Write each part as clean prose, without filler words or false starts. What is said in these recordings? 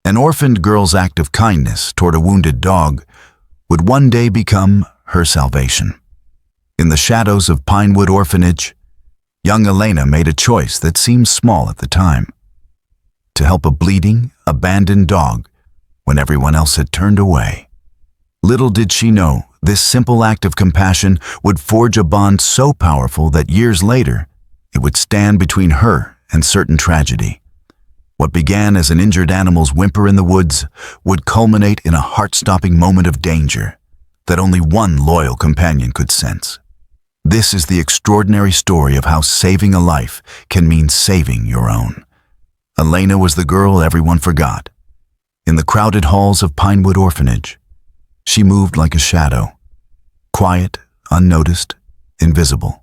An orphaned girl's act of kindness toward a wounded dog would one day become her salvation. In the shadows of Pinewood Orphanage, young Elena made a choice that seemed small at the time: to help a bleeding, abandoned dog when everyone else had turned away. Little did she know, this simple act of compassion would forge a bond so powerful that years later, it would stand between her and certain tragedy. What began as an injured animal's whimper in the woods would culminate in a heart-stopping moment of danger that only one loyal companion could sense. This is the extraordinary story of how saving a life can mean saving your own. Elena was the girl everyone forgot. In the crowded halls of Pinewood Orphanage, she moved like a shadow, quiet, unnoticed, invisible.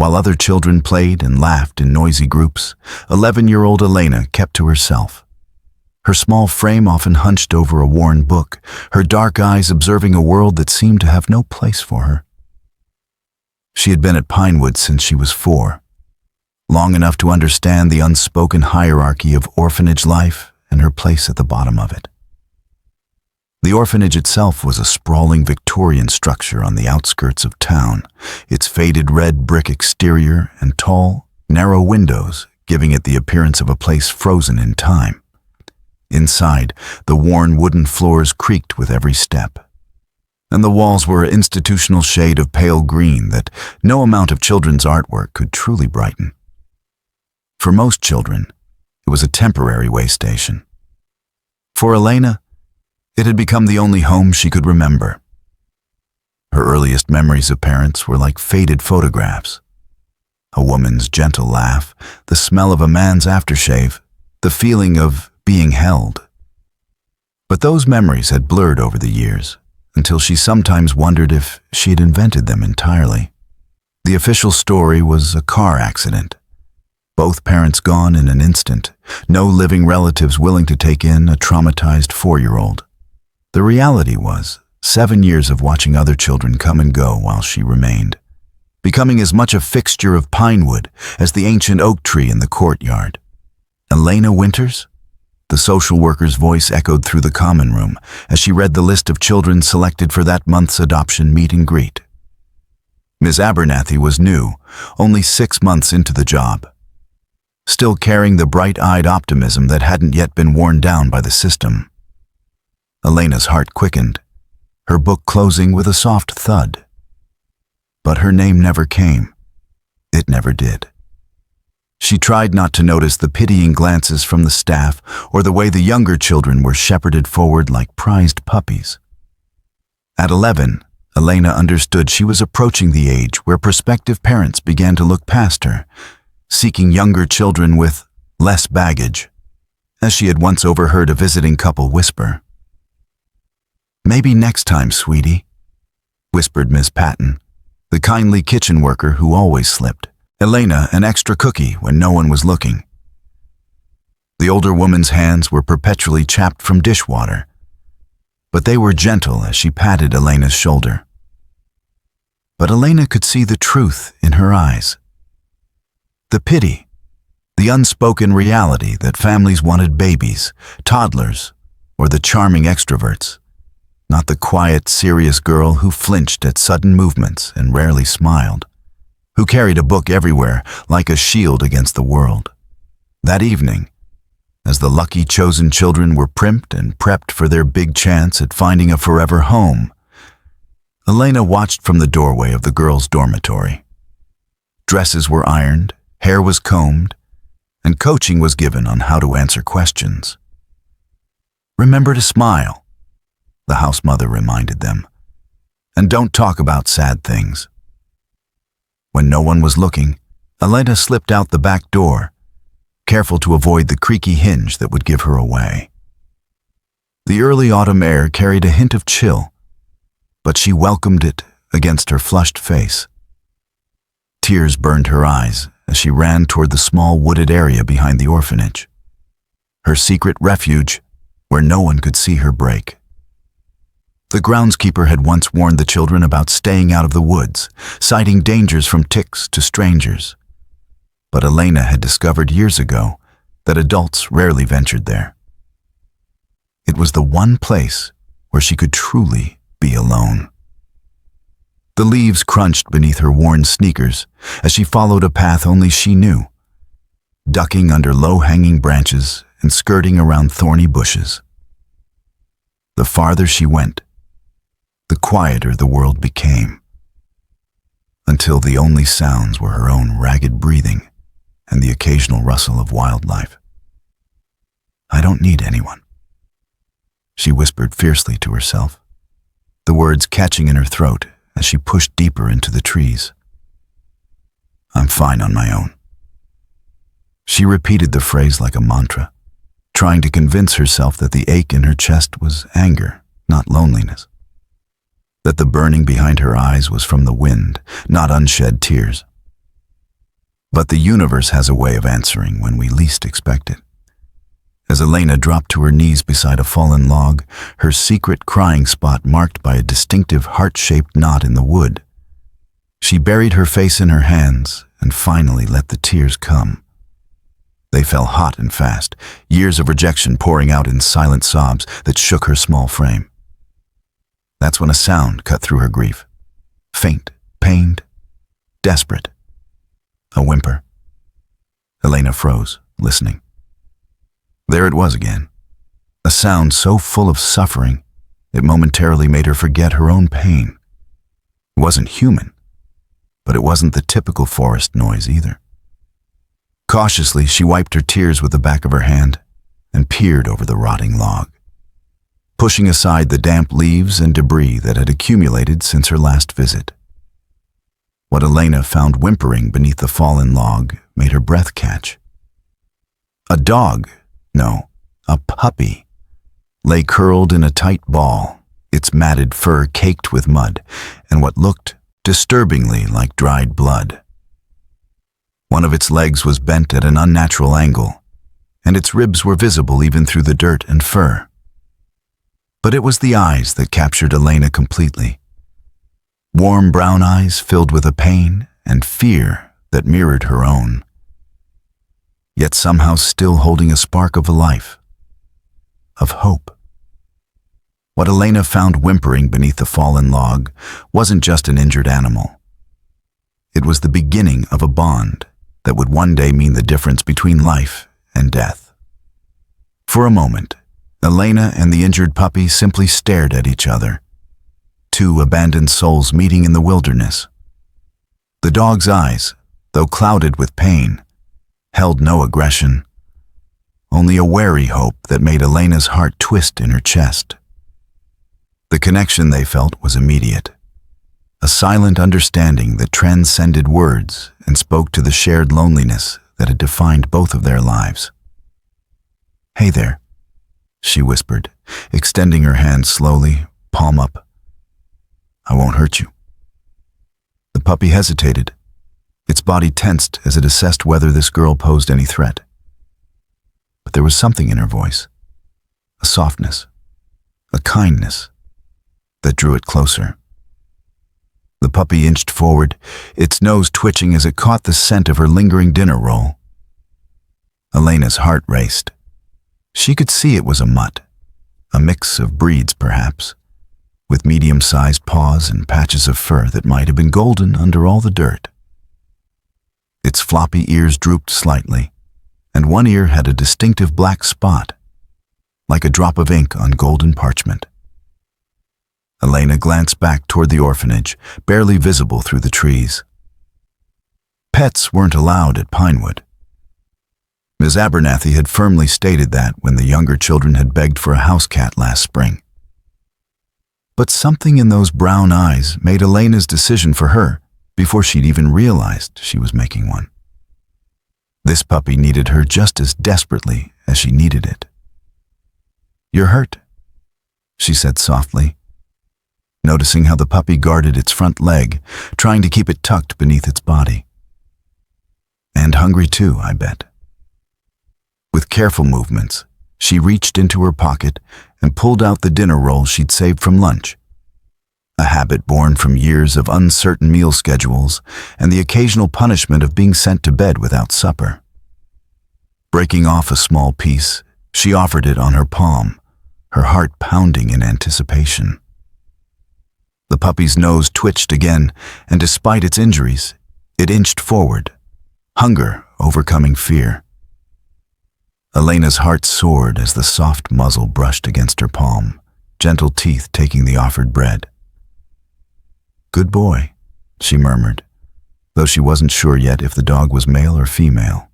While other children played and laughed in noisy groups, 11-year-old Elena kept to herself. Her small frame often hunched over a worn book, her dark eyes observing a world that seemed to have no place for her. She had been at Pinewood since she was 4, long enough to understand the unspoken hierarchy of orphanage life and her place at the bottom of it. The orphanage itself was a sprawling Victorian structure on the outskirts of town, its faded red brick exterior and tall, narrow windows giving it the appearance of a place frozen in time. Inside, the worn wooden floors creaked with every step, and the walls were an institutional shade of pale green that no amount of children's artwork could truly brighten. For most children, it was a temporary way station. For Elena, it had become the only home she could remember. Her earliest memories of parents were like faded photographs. A woman's gentle laugh, the smell of a man's aftershave, the feeling of being held. But those memories had blurred over the years, until she sometimes wondered if she had invented them entirely. The official story was a car accident. Both parents gone in an instant, no living relatives willing to take in a traumatized 4-year-old. The reality was 7 years of watching other children come and go while she remained, becoming as much a fixture of Pinewood as the ancient oak tree in the courtyard. Elena Winters? The social worker's voice echoed through the common room as she read the list of children selected for that month's adoption meet and greet. Ms. Abernathy was new, only 6 months into the job, still carrying the bright-eyed optimism that hadn't yet been worn down by the system. Elena's heart quickened, her book closing with a soft thud. But her name never came. It never did. She tried not to notice the pitying glances from the staff or the way the younger children were shepherded forward like prized puppies. At 11, Elena understood she was approaching the age where prospective parents began to look past her, seeking younger children with less baggage, as she had once overheard a visiting couple whisper. "Maybe next time, sweetie," whispered Miss Patton, the kindly kitchen worker who always slipped Elena an extra cookie when no one was looking. The older woman's hands were perpetually chapped from dishwater, but they were gentle as she patted Elena's shoulder. But Elena could see the truth in her eyes. The pity, the unspoken reality that families wanted babies, toddlers, or the charming extroverts, not the quiet, serious girl who flinched at sudden movements and rarely smiled, who carried a book everywhere like a shield against the world. That evening, as the lucky chosen children were primped and prepped for their big chance at finding a forever home, Elena watched from the doorway of the girls' dormitory. Dresses were ironed, hair was combed, and coaching was given on how to answer questions. "Remember to smile," the house mother reminded them, "and don't talk about sad things." When no one was looking, Elena slipped out the back door, careful to avoid the creaky hinge that would give her away. The early autumn air carried a hint of chill, but she welcomed it against her flushed face. Tears burned her eyes as she ran toward the small wooded area behind the orphanage, her secret refuge where no one could see her break. The groundskeeper had once warned the children about staying out of the woods, citing dangers from ticks to strangers. But Elena had discovered years ago that adults rarely ventured there. it was the one place where she could truly be alone. The leaves crunched beneath her worn sneakers as she followed a path only she knew, ducking under low-hanging branches and skirting around thorny bushes. The farther she went, the quieter the world became, until the only sounds were her own ragged breathing and the occasional rustle of wildlife. "I don't need anyone," she whispered fiercely to herself, the words catching in her throat as she pushed deeper into the trees. "I'm fine on my own." She repeated the phrase like a mantra, trying to convince herself that the ache in her chest was anger, not loneliness. That the burning behind her eyes was from the wind, not unshed tears. But the universe has a way of answering when we least expect it. As Elena dropped to her knees beside a fallen log, her secret crying spot marked by a distinctive heart-shaped knot in the wood, she buried her face in her hands and finally let the tears come. They fell hot and fast, years of rejection pouring out in silent sobs that shook her small frame. That's when a sound cut through her grief. Faint, pained, desperate. A whimper. Elena froze, listening. There it was again. A sound so full of suffering, it momentarily made her forget her own pain. It wasn't human, but it wasn't the typical forest noise either. Cautiously, she wiped her tears with the back of her hand and peered over the rotting log, pushing aside the damp leaves and debris that had accumulated since her last visit. What Elena found whimpering beneath the fallen log made her breath catch. A dog, no, a puppy, lay curled in a tight ball, its matted fur caked with mud and what looked disturbingly like dried blood. One of its legs was bent at an unnatural angle, and its ribs were visible even through the dirt and fur. But it was the eyes that captured Elena completely. Warm brown eyes filled with a pain and fear that mirrored her own, yet somehow still holding a spark of life, of hope. What Elena found whimpering beneath the fallen log wasn't just an injured animal. It was the beginning of a bond that would one day mean the difference between life and death. For a moment, Elena and the injured puppy simply stared at each other, two abandoned souls meeting in the wilderness. The dog's eyes, though clouded with pain, held no aggression, only a wary hope that made Elena's heart twist in her chest. The connection they felt was immediate, a silent understanding that transcended words and spoke to the shared loneliness that had defined both of their lives. "Hey there," she whispered, extending her hand slowly, palm up. "I won't hurt you." The puppy hesitated, its body tensed as it assessed whether this girl posed any threat. But there was something in her voice, a softness, a kindness, that drew it closer. The puppy inched forward, its nose twitching as it caught the scent of her lingering dinner roll. Elena's heart raced. She could see it was a mutt, a mix of breeds perhaps, with medium-sized paws and patches of fur that might have been golden under all the dirt. Its floppy ears drooped slightly, and one ear had a distinctive black spot, like a drop of ink on golden parchment. Elena glanced back toward the orphanage, barely visible through the trees. Pets weren't allowed at Pinewood. Ms. Abernathy had firmly stated that when the younger children had begged for a house cat last spring. But something in those brown eyes made Elena's decision for her before she'd even realized she was making one. This puppy needed her just as desperately as she needed it. "You're hurt," she said softly, noticing how the puppy guarded its front leg, trying to keep it tucked beneath its body. "And hungry too, I bet." With careful movements, she reached into her pocket and pulled out the dinner roll she'd saved from lunch, a habit born from years of uncertain meal schedules and the occasional punishment of being sent to bed without supper. Breaking off a small piece, she offered it on her palm, her heart pounding in anticipation. The puppy's nose twitched again, and despite its injuries, it inched forward, hunger overcoming fear. Elena's heart soared as the soft muzzle brushed against her palm, gentle teeth taking the offered bread. "Good boy," she murmured, though she wasn't sure yet if the dog was male or female.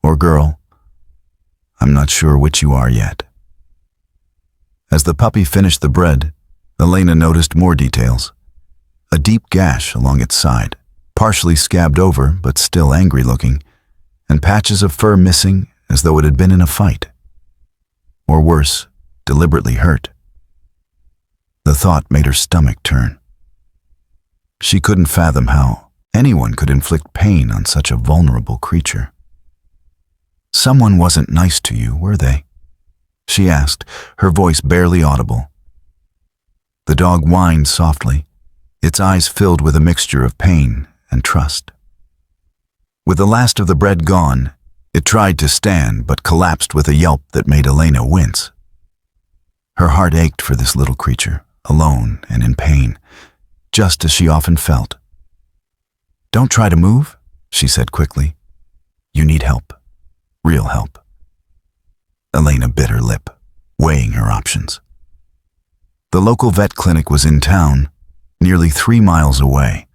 "Or girl. I'm not sure which you are yet." As the puppy finished the bread, Elena noticed more details. A deep gash along its side, partially scabbed over but still angry-looking, and patches of fur missing as though it had been in a fight. Or worse, deliberately hurt. The thought made her stomach turn. She couldn't fathom how anyone could inflict pain on such a vulnerable creature. "Someone wasn't nice to you, were they?" she asked, her voice barely audible. The dog whined softly, its eyes filled with a mixture of pain and trust. With the last of the bread gone, it tried to stand but collapsed with a yelp that made Elena wince. Her heart ached for this little creature, alone and in pain, just as she often felt. "Don't try to move," she said quickly. "You need help. Real help." Elena bit her lip, weighing her options. The local vet clinic was in town, nearly 3 miles away.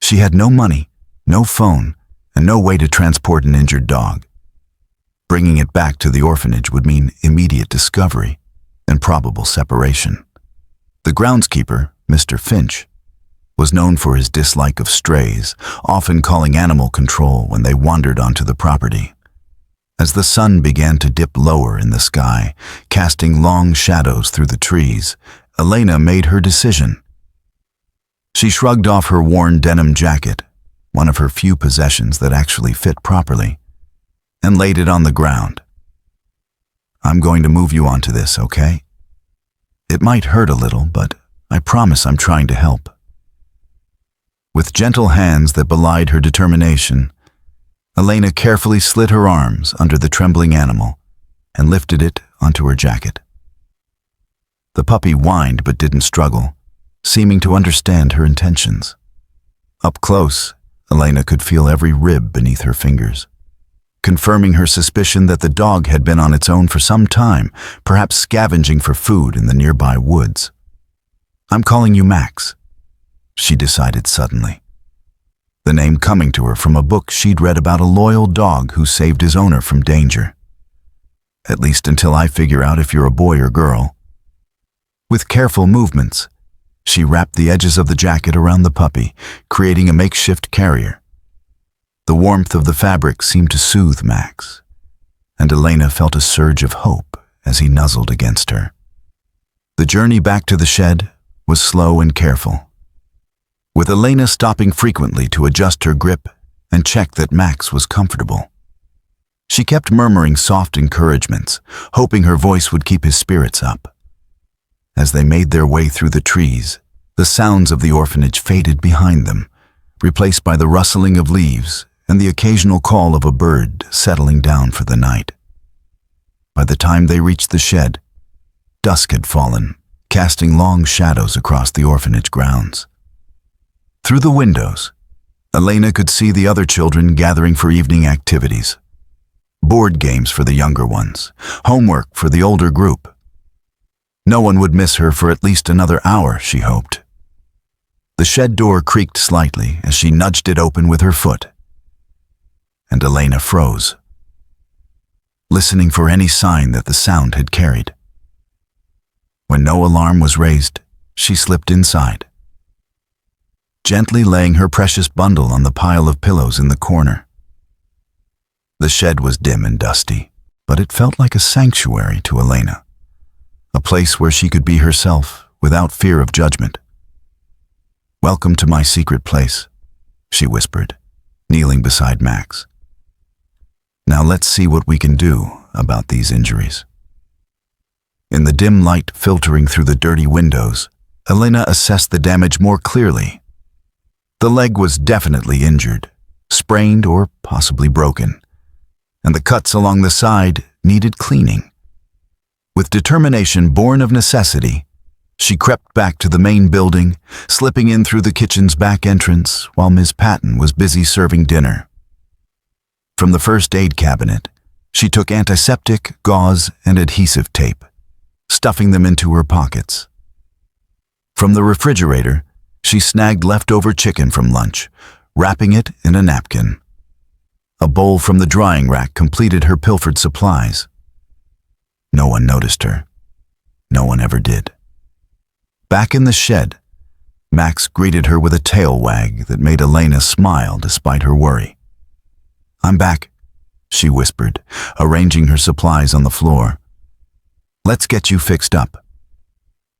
She had no money, no phone, and no way to transport an injured dog. Bringing it back to the orphanage would mean immediate discovery and probable separation. The groundskeeper, Mr. Finch, was known for his dislike of strays, often calling animal control when they wandered onto the property. As the sun began to dip lower in the sky, casting long shadows through the trees, Elena made her decision. She shrugged off her worn denim jacket, one of her few possessions that actually fit properly, and laid it on the ground. "I'm going to move you onto this, okay? It might hurt a little, but I promise I'm trying to help." With gentle hands that belied her determination, Elena carefully slid her arms under the trembling animal and lifted it onto her jacket. The puppy whined but didn't struggle, seeming to understand her intentions. Up close, Elena could feel every rib beneath her fingers, confirming her suspicion that the dog had been on its own for some time, perhaps scavenging for food in the nearby woods. "I'm calling you Max," she decided suddenly, the name coming to her from a book she'd read about a loyal dog who saved his owner from danger. "At least until I figure out if you're a boy or girl." With careful movements, she wrapped the edges of the jacket around the puppy, creating a makeshift carrier. The warmth of the fabric seemed to soothe Max, and Elena felt a surge of hope as he nuzzled against her. The journey back to the shed was slow and careful, with Elena stopping frequently to adjust her grip and check that Max was comfortable. She kept murmuring soft encouragements, hoping her voice would keep his spirits up. As they made their way through the trees, the sounds of the orphanage faded behind them, replaced by the rustling of leaves and the occasional call of a bird settling down for the night. By the time they reached the shed, dusk had fallen, casting long shadows across the orphanage grounds. Through the windows, Elena could see the other children gathering for evening activities. Board games for the younger ones, homework for the older group. No one would miss her for at least another hour, she hoped. The shed door creaked slightly as she nudged it open with her foot, and Elena froze, listening for any sign that the sound had carried. When no alarm was raised, she slipped inside, gently laying her precious bundle on the pile of pillows in the corner. The shed was dim and dusty, but it felt like a sanctuary to Elena, a place where she could be herself without fear of judgment. "Welcome to my secret place," she whispered, kneeling beside Max. "Now let's see what we can do about these injuries." In the dim light filtering through the dirty windows, Elena assessed the damage more clearly. The leg was definitely injured, sprained or possibly broken, and the cuts along the side needed cleaning. With determination born of necessity, she crept back to the main building, slipping in through the kitchen's back entrance while Ms. Patton was busy serving dinner. From the first aid cabinet, she took antiseptic, gauze, and adhesive tape, stuffing them into her pockets. From the refrigerator, she snagged leftover chicken from lunch, wrapping it in a napkin. A bowl from the drying rack completed her pilfered supplies. No one noticed her. No one ever did. Back in the shed, Max greeted her with a tail wag that made Elena smile despite her worry. "I'm back," she whispered, arranging her supplies on the floor. "Let's get you fixed up."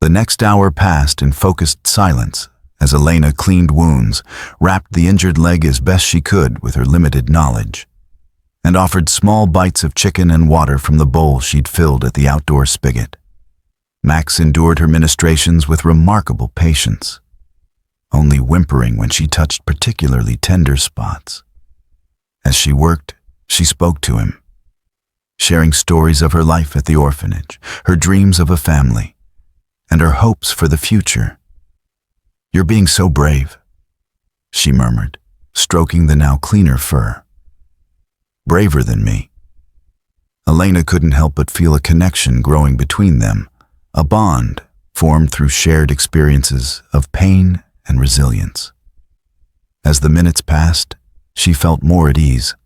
The next hour passed in focused silence as Elena cleaned wounds, wrapped the injured leg as best she could with her limited knowledge, and offered small bites of chicken and water from the bowl she'd filled at the outdoor spigot. Max endured her ministrations with remarkable patience, only whimpering when she touched particularly tender spots. As she worked, she spoke to him, sharing stories of her life at the orphanage, her dreams of a family, and her hopes for the future. "You're being so brave," she murmured, stroking the now cleaner fur. "Braver than me." Elena couldn't help but feel a connection growing between them, a bond formed through shared experiences of pain and resilience. As the minutes passed, she felt more at ease,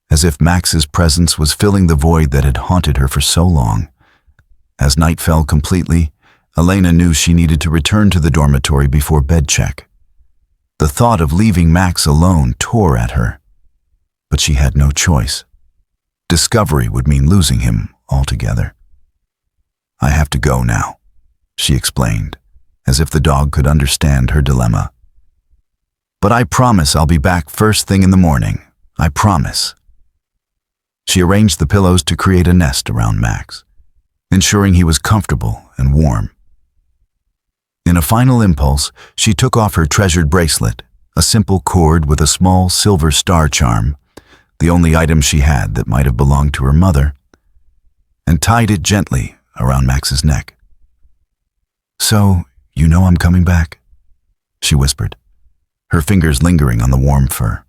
as if Max's presence was filling the void that had haunted her for so long. As night fell completely, Elena knew she needed to return to the dormitory before bed check. The thought of leaving Max alone tore at her, but she had no choice. Discovery would mean losing him altogether. "I have to go now," she explained, as if the dog could understand her dilemma. "But I promise I'll be back first thing in the morning. I promise." She arranged the pillows to create a nest around Max, ensuring he was comfortable and warm. In a final impulse, she took off her treasured bracelet, a simple cord with a small silver star charm, the only item she had that might have belonged to her mother, and tied it gently around Max's neck. "So, you know I'm coming back?" she whispered, her fingers lingering on the warm fur.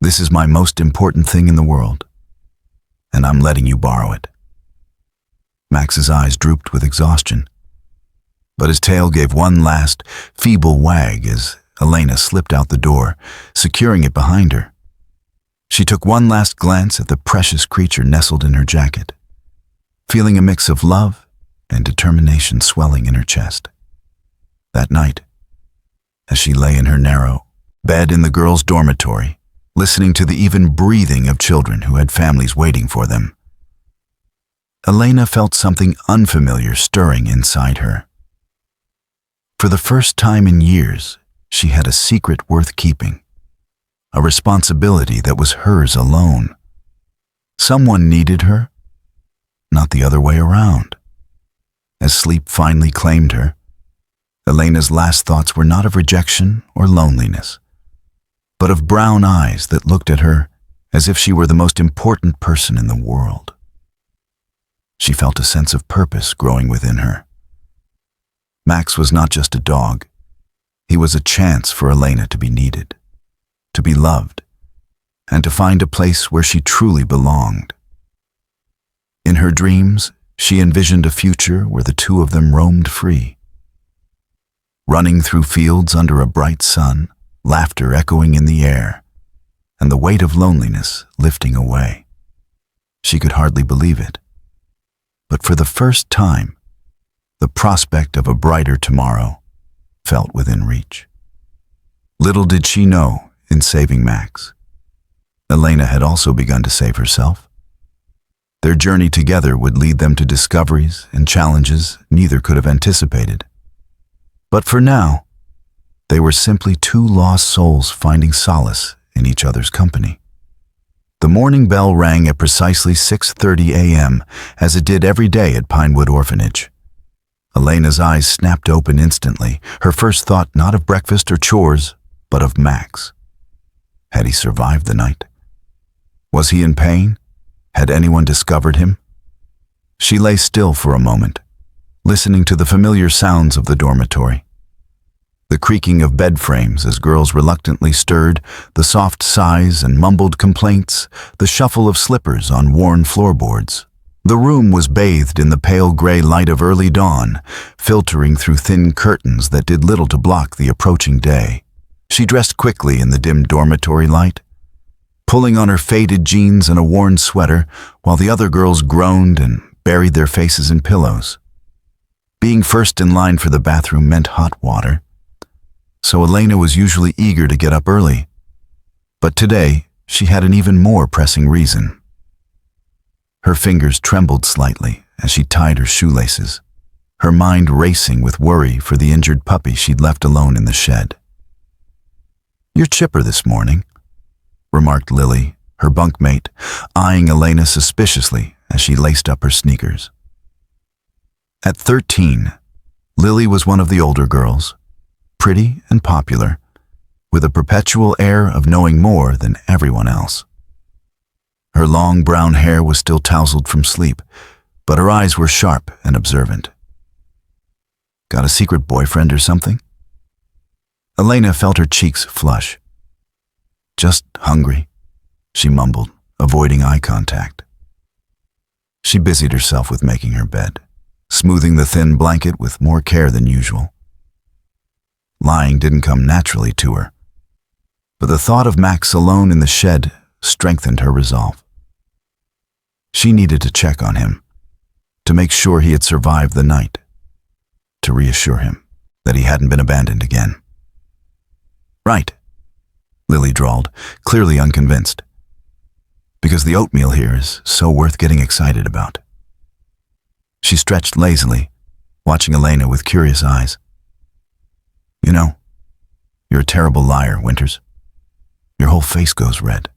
"This is my most important thing in the world, and I'm letting you borrow it." Max's eyes drooped with exhaustion, but his tail gave one last, feeble wag as Elena slipped out the door, securing it behind her. She took one last glance at the precious creature nestled in her jacket, feeling a mix of love and determination swelling in her chest. That night, as she lay in her narrow bed in the girls' dormitory, listening to the even breathing of children who had families waiting for them, Elena felt something unfamiliar stirring inside her. For the first time in years, she had a secret worth keeping, a responsibility that was hers alone. Someone needed her, not the other way around. As sleep finally claimed her, Elena's last thoughts were not of rejection or loneliness, but of brown eyes that looked at her as if she were the most important person in the world. She felt a sense of purpose growing within her. Max was not just a dog. He was a chance for Elena to be needed, to be loved, and to find a place where she truly belonged. In her dreams, she envisioned a future where the two of them roamed free, running through fields under a bright sun, laughter echoing in the air, and the weight of loneliness lifting away. She could hardly believe it. But for the first time, the prospect of a brighter tomorrow felt within reach. Little did she know, in saving Max, Elena had also begun to save herself. Their journey together would lead them to discoveries and challenges neither could have anticipated. But for now, they were simply two lost souls finding solace in each other's company. The morning bell rang at precisely 6:30 a.m., as it did every day at Pinewood Orphanage. Elena's eyes snapped open instantly, her first thought not of breakfast or chores, but of Max. Had he survived the night? Was he in pain? Had anyone discovered him? She lay still for a moment, listening to the familiar sounds of the dormitory. The creaking of bed frames as girls reluctantly stirred, the soft sighs and mumbled complaints, the shuffle of slippers on worn floorboards. The room was bathed in the pale gray light of early dawn, filtering through thin curtains that did little to block the approaching day. She dressed quickly in the dim dormitory light, pulling on her faded jeans and a worn sweater, while the other girls groaned and buried their faces in pillows. Being first in line for the bathroom meant hot water, so Elena was usually eager to get up early. But today, she had an even more pressing reason. Her fingers trembled slightly as she tied her shoelaces, her mind racing with worry for the injured puppy she'd left alone in the shed. "You're chipper this morning," remarked Lily, her bunkmate, eyeing Elena suspiciously as she laced up her sneakers. At 13, Lily was one of the older girls, pretty and popular, with a perpetual air of knowing more than everyone else. Her long brown hair was still tousled from sleep, but her eyes were sharp and observant. "Got a secret boyfriend or something?" Elena felt her cheeks flush. "Just hungry," she mumbled, avoiding eye contact. She busied herself with making her bed, smoothing the thin blanket with more care than usual. Lying didn't come naturally to her, but the thought of Max alone in the shed strengthened her resolve. She needed to check on him, to make sure he had survived the night, to reassure him that he hadn't been abandoned again. "Right," Lily drawled, clearly unconvinced. "Because the oatmeal here is so worth getting excited about." She stretched lazily, watching Elena with curious eyes. "You know, you're a terrible liar, Winters. Your whole face goes red."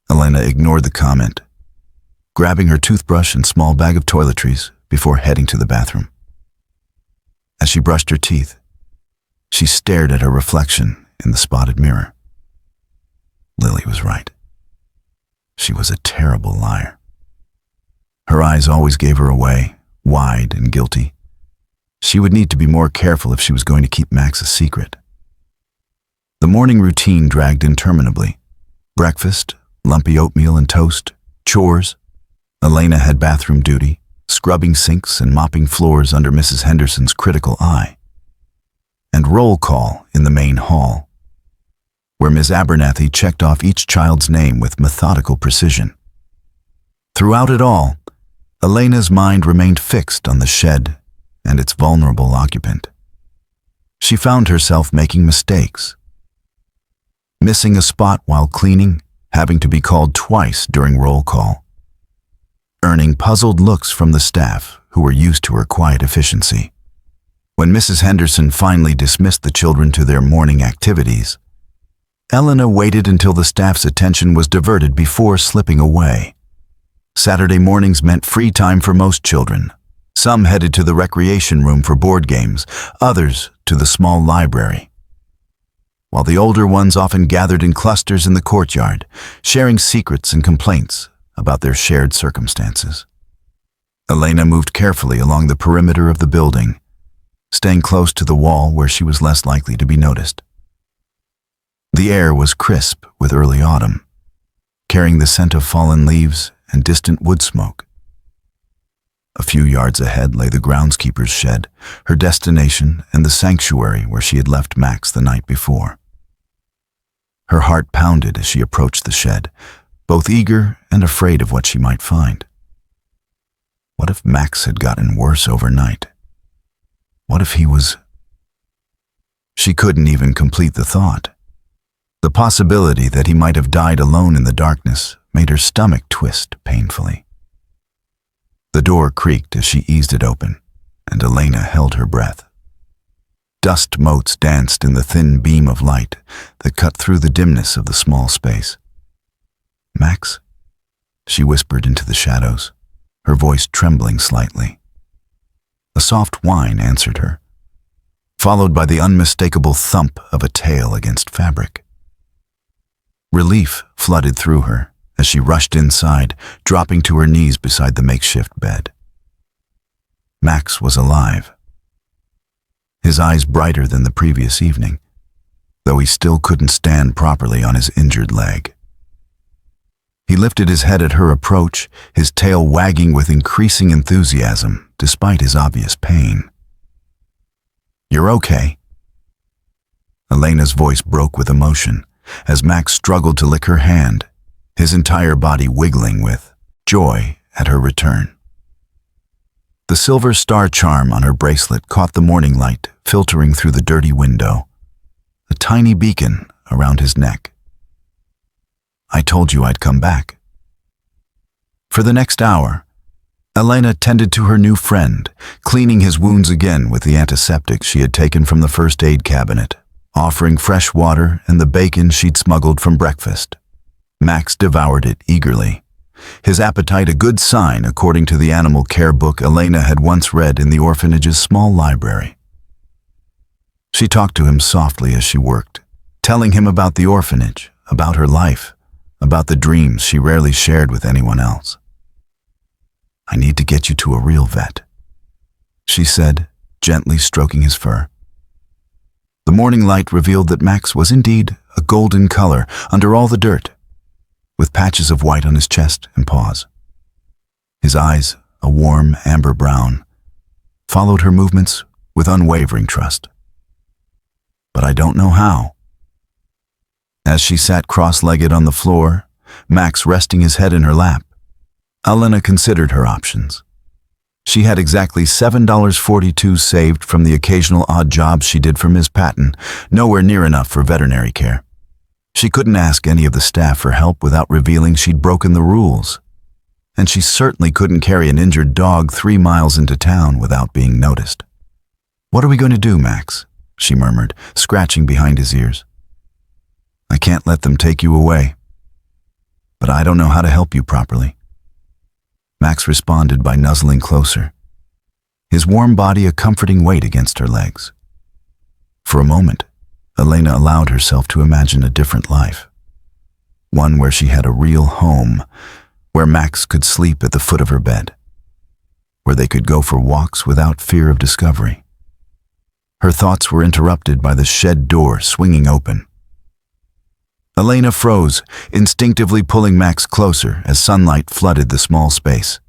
Elena ignored the comment, grabbing her toothbrush and small bag of toiletries before heading to the bathroom. As she brushed her teeth, she stared at her reflection in the spotted mirror. Lily was right. She was a terrible liar. Her eyes always gave her away, wide and guilty. She would need to be more careful if she was going to keep Max a secret. The morning routine dragged interminably. Breakfast, lumpy oatmeal and toast, chores. Elena had bathroom duty, scrubbing sinks and mopping floors under Mrs. Henderson's critical eye. And roll call in the main hall, where Ms. Abernathy checked off each child's name with methodical precision. Throughout it all, Elena's mind remained fixed on the shed and its vulnerable occupant. She found herself making mistakes. Missing a spot while cleaning, having to be called twice during roll call. Earning puzzled looks from the staff who were used to her quiet efficiency. When Mrs. Henderson finally dismissed the children to their morning activities, Elena waited until the staff's attention was diverted before slipping away. Saturday mornings meant free time for most children. Some headed to the recreation room for board games, others to the small library, while the older ones often gathered in clusters in the courtyard, sharing secrets and complaints about their shared circumstances. Elena moved carefully along the perimeter of the building, staying close to the wall where she was less likely to be noticed. The air was crisp with early autumn, carrying the scent of fallen leaves and distant wood smoke. A few yards ahead lay the groundskeeper's shed, her destination and the sanctuary where she had left Max the night before. Her heart pounded as she approached the shed, both eager and afraid of what she might find. What if Max had gotten worse overnight? What if he was... She couldn't even complete the thought. The possibility that he might have died alone in the darkness made her stomach twist painfully. The door creaked as she eased it open, and Elena held her breath. Dust motes danced in the thin beam of light that cut through the dimness of the small space. "Max?" she whispered into the shadows, her voice trembling slightly. A soft whine answered her, followed by the unmistakable thump of a tail against fabric. Relief flooded through her as she rushed inside, dropping to her knees beside the makeshift bed. Max was alive, his eyes brighter than the previous evening, though he still couldn't stand properly on his injured leg. He lifted his head at her approach, his tail wagging with increasing enthusiasm despite his obvious pain. "You're okay?" Elena's voice broke with emotion as Max struggled to lick her hand, his entire body wiggling with joy at her return. The silver star charm on her bracelet caught the morning light filtering through the dirty window, a tiny beacon around his neck. "I told you I'd come back." For the next hour, Elena tended to her new friend, cleaning his wounds again with the antiseptic she had taken from the first aid cabinet, offering fresh water and the bacon she'd smuggled from breakfast. Max devoured it eagerly, his appetite a good sign according to the animal care book Elena had once read in the orphanage's small library. She talked to him softly as she worked, telling him about the orphanage, about her life, about the dreams she rarely shared with anyone else. "I need to get you to a real vet," she said, gently stroking his fur. The morning light revealed that Max was indeed a golden color under all the dirt, with patches of white on his chest and paws. His eyes, a warm amber brown, followed her movements with unwavering trust. "But I don't know how." As she sat cross-legged on the floor, Max resting his head in her lap, Elena considered her options. She had exactly $7.42 saved from the occasional odd jobs she did for Ms. Patton, nowhere near enough for veterinary care. She couldn't ask any of the staff for help without revealing she'd broken the rules. And she certainly couldn't carry an injured dog 3 miles into town without being noticed. "What are we going to do, Max?" she murmured, scratching behind his ears. "I can't let them take you away. But I don't know how to help you properly." Max responded by nuzzling closer, his warm body a comforting weight against her legs. For a moment, Elena allowed herself to imagine a different life, one where she had a real home, where Max could sleep at the foot of her bed, where they could go for walks without fear of discovery. Her thoughts were interrupted by the shed door swinging open. Elena froze, instinctively pulling Max closer as sunlight flooded the small space.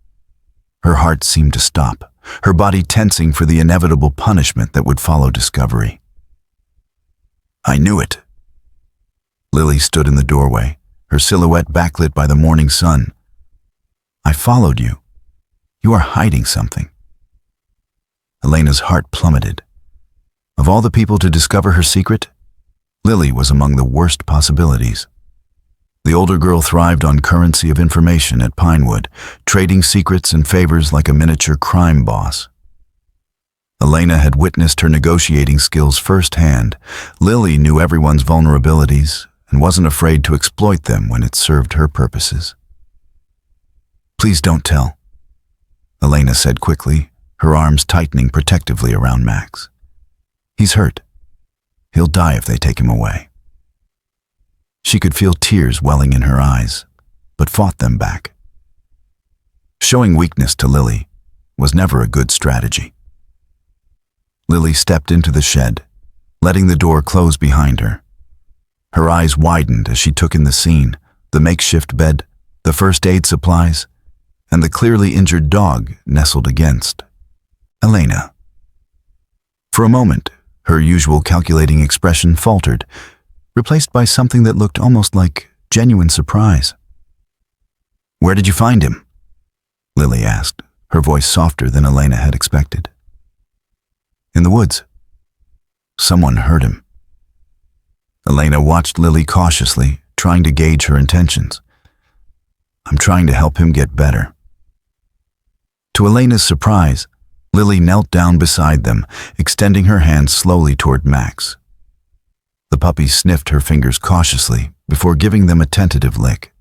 Her heart seemed to stop, her body tensing for the inevitable punishment that would follow discovery. "I knew it." Lily stood in the doorway, her silhouette backlit by the morning sun. "I followed you. You are hiding something." Elena's heart plummeted. Of all the people to discover her secret, Lily was among the worst possibilities. The older girl thrived on currency of information at Pinewood, trading secrets and favors like a miniature crime boss. Elena had witnessed her negotiating skills firsthand. Lily knew everyone's vulnerabilities and wasn't afraid to exploit them when it served her purposes. "Please don't tell," Elena said quickly, her arms tightening protectively around Max. "He's hurt. He'll die if they take him away." She could feel tears welling in her eyes, but fought them back. Showing weakness to Lily was never a good strategy. Lily stepped into the shed, letting the door close behind her. Her eyes widened as she took in the scene, the makeshift bed, the first aid supplies, and the clearly injured dog nestled against Elena. For a moment, her usual calculating expression faltered, replaced by something that looked almost like genuine surprise. "Where did you find him?" Lily asked, her voice softer than Elena had expected. "In the woods. Someone hurt him." Elena watched Lily cautiously, trying to gauge her intentions. "I'm trying to help him get better." To Elena's surprise, Lily knelt down beside them, extending her hand slowly toward Max. The puppy sniffed her fingers cautiously before giving them a tentative lick.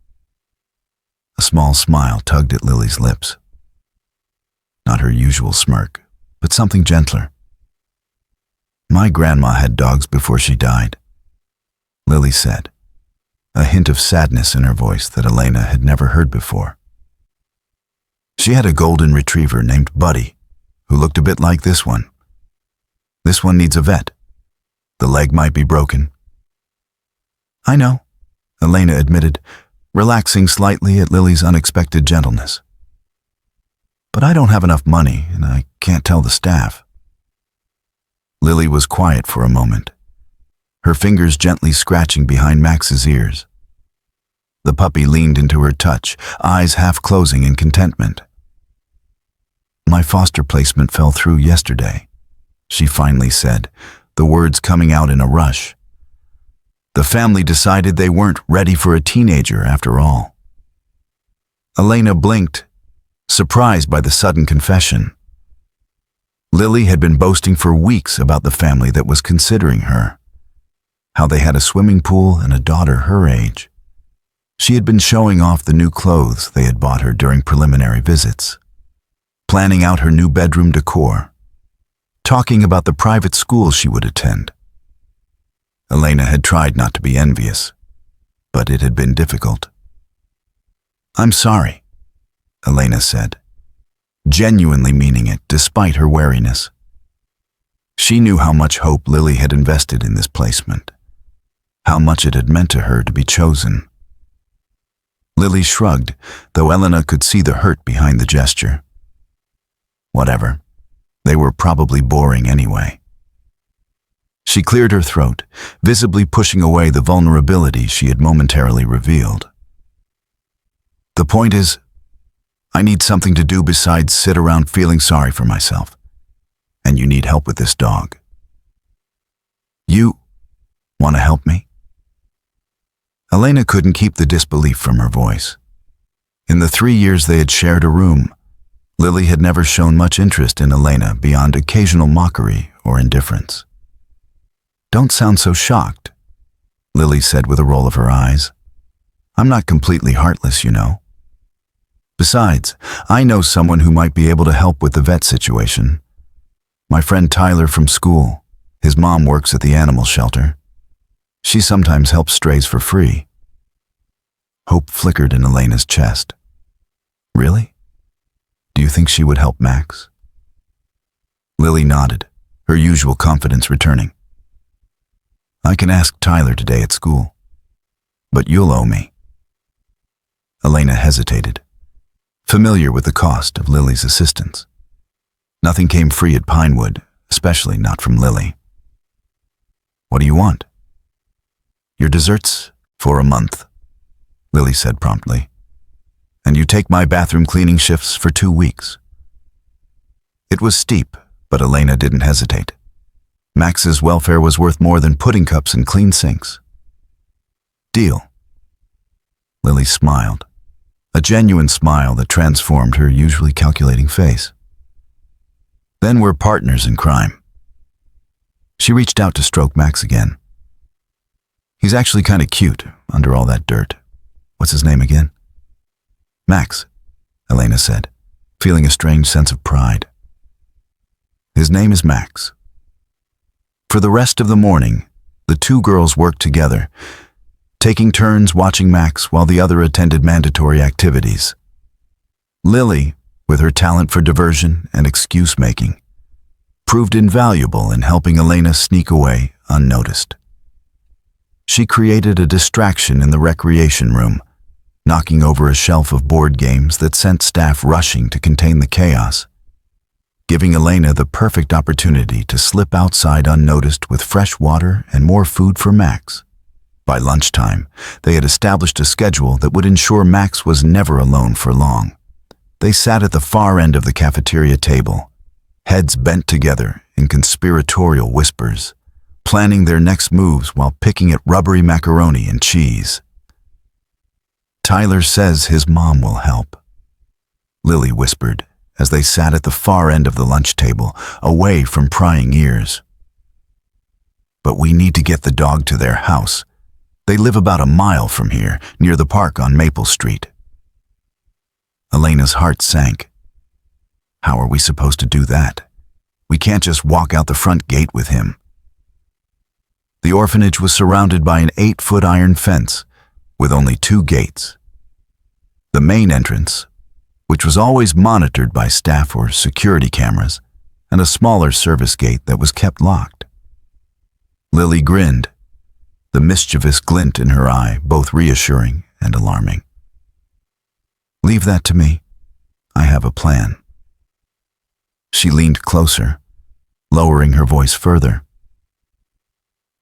A small smile tugged at Lily's lips. Not her usual smirk, but something gentler. "My grandma had dogs before she died," Lily said. a hint of sadness in her voice that Elena had never heard before. She had a golden retriever named Buddy, who looked a bit like this one. This one needs a vet. The leg might be broken. I know, Elena admitted, relaxing slightly at Lily's unexpected gentleness. But I don't have enough money, and I can't tell the staff. Lily was quiet for a moment, her fingers gently scratching behind Max's ears. The puppy leaned into her touch, eyes half closing in contentment. My foster placement fell through yesterday, she finally said, the words coming out in a rush. The family decided they weren't ready for a teenager after all. Elena blinked, surprised by the sudden confession. Lily had been boasting for weeks about the family that was considering her, how they had a swimming pool and a daughter her age. She had been showing off the new clothes they had bought her during preliminary visits, planning out her new bedroom decor, talking about the private school she would attend. Elena had tried not to be envious, but it had been difficult. I'm sorry, Elena said, genuinely meaning it despite her wariness. She knew how much hope Lily had invested in this placement, how much it had meant to her to be chosen. Lily shrugged, though Elena could see the hurt behind the gesture. Whatever, they were probably boring anyway. She cleared her throat, visibly pushing away the vulnerability she had momentarily revealed. The point is, I need something to do besides sit around feeling sorry for myself. And you need help with this dog. You want to help me? Elena couldn't keep the disbelief from her voice. In the 3 years they had shared a room, Lily had never shown much interest in Elena beyond occasional mockery or indifference. Don't sound so shocked, Lily said with a roll of her eyes. I'm not completely heartless, you know. Besides, I know someone who might be able to help with the vet situation. My friend Tyler from school. His mom works at the animal shelter. She sometimes helps strays for free. Hope flickered in Elena's chest. Really? Do you think she would help Max? Lily nodded, her usual confidence returning. I can ask Tyler today at school, but you'll owe me. Elena hesitated, familiar with the cost of Lily's assistance. Nothing came free at Pinewood, especially not from Lily. What do you want? Your desserts for a month, Lily said promptly. And you take my bathroom cleaning shifts for 2 weeks. It was steep, but Elena didn't hesitate. Max's welfare was worth more than pudding cups and clean sinks. Deal. Lily smiled, a genuine smile that transformed her usually calculating face. Then we're partners in crime. She reached out to stroke Max again. He's actually kind of cute under all that dirt. What's his name again? Max, Elena said, feeling a strange sense of pride. His name is Max. For the rest of the morning, the two girls worked together, taking turns watching Max while the other attended mandatory activities. Lily, with her talent for diversion and excuse-making, proved invaluable in helping Elena sneak away unnoticed. She created a distraction in the recreation room, knocking over a shelf of board games that sent staff rushing to contain the chaos, giving Elena the perfect opportunity to slip outside unnoticed with fresh water and more food for Max. By lunchtime, they had established a schedule that would ensure Max was never alone for long. They sat at the far end of the cafeteria table, heads bent together in conspiratorial whispers, planning their next moves while picking at rubbery macaroni and cheese. Tyler says his mom will help, Lily whispered as they sat at the far end of the lunch table, away from prying ears. But we need to get the dog to their house. They live about a mile from here, near the park on Maple Street. Elena's heart sank. How are we supposed to do that? We can't just walk out the front gate with him. The orphanage was surrounded by an 8-foot iron fence, with only 2 gates. The main entrance, which was always monitored by staff or security cameras, and a smaller service gate that was kept locked. Lily grinned, the mischievous glint in her eye both reassuring and alarming. "Leave that to me. I have a plan." She leaned closer, lowering her voice further.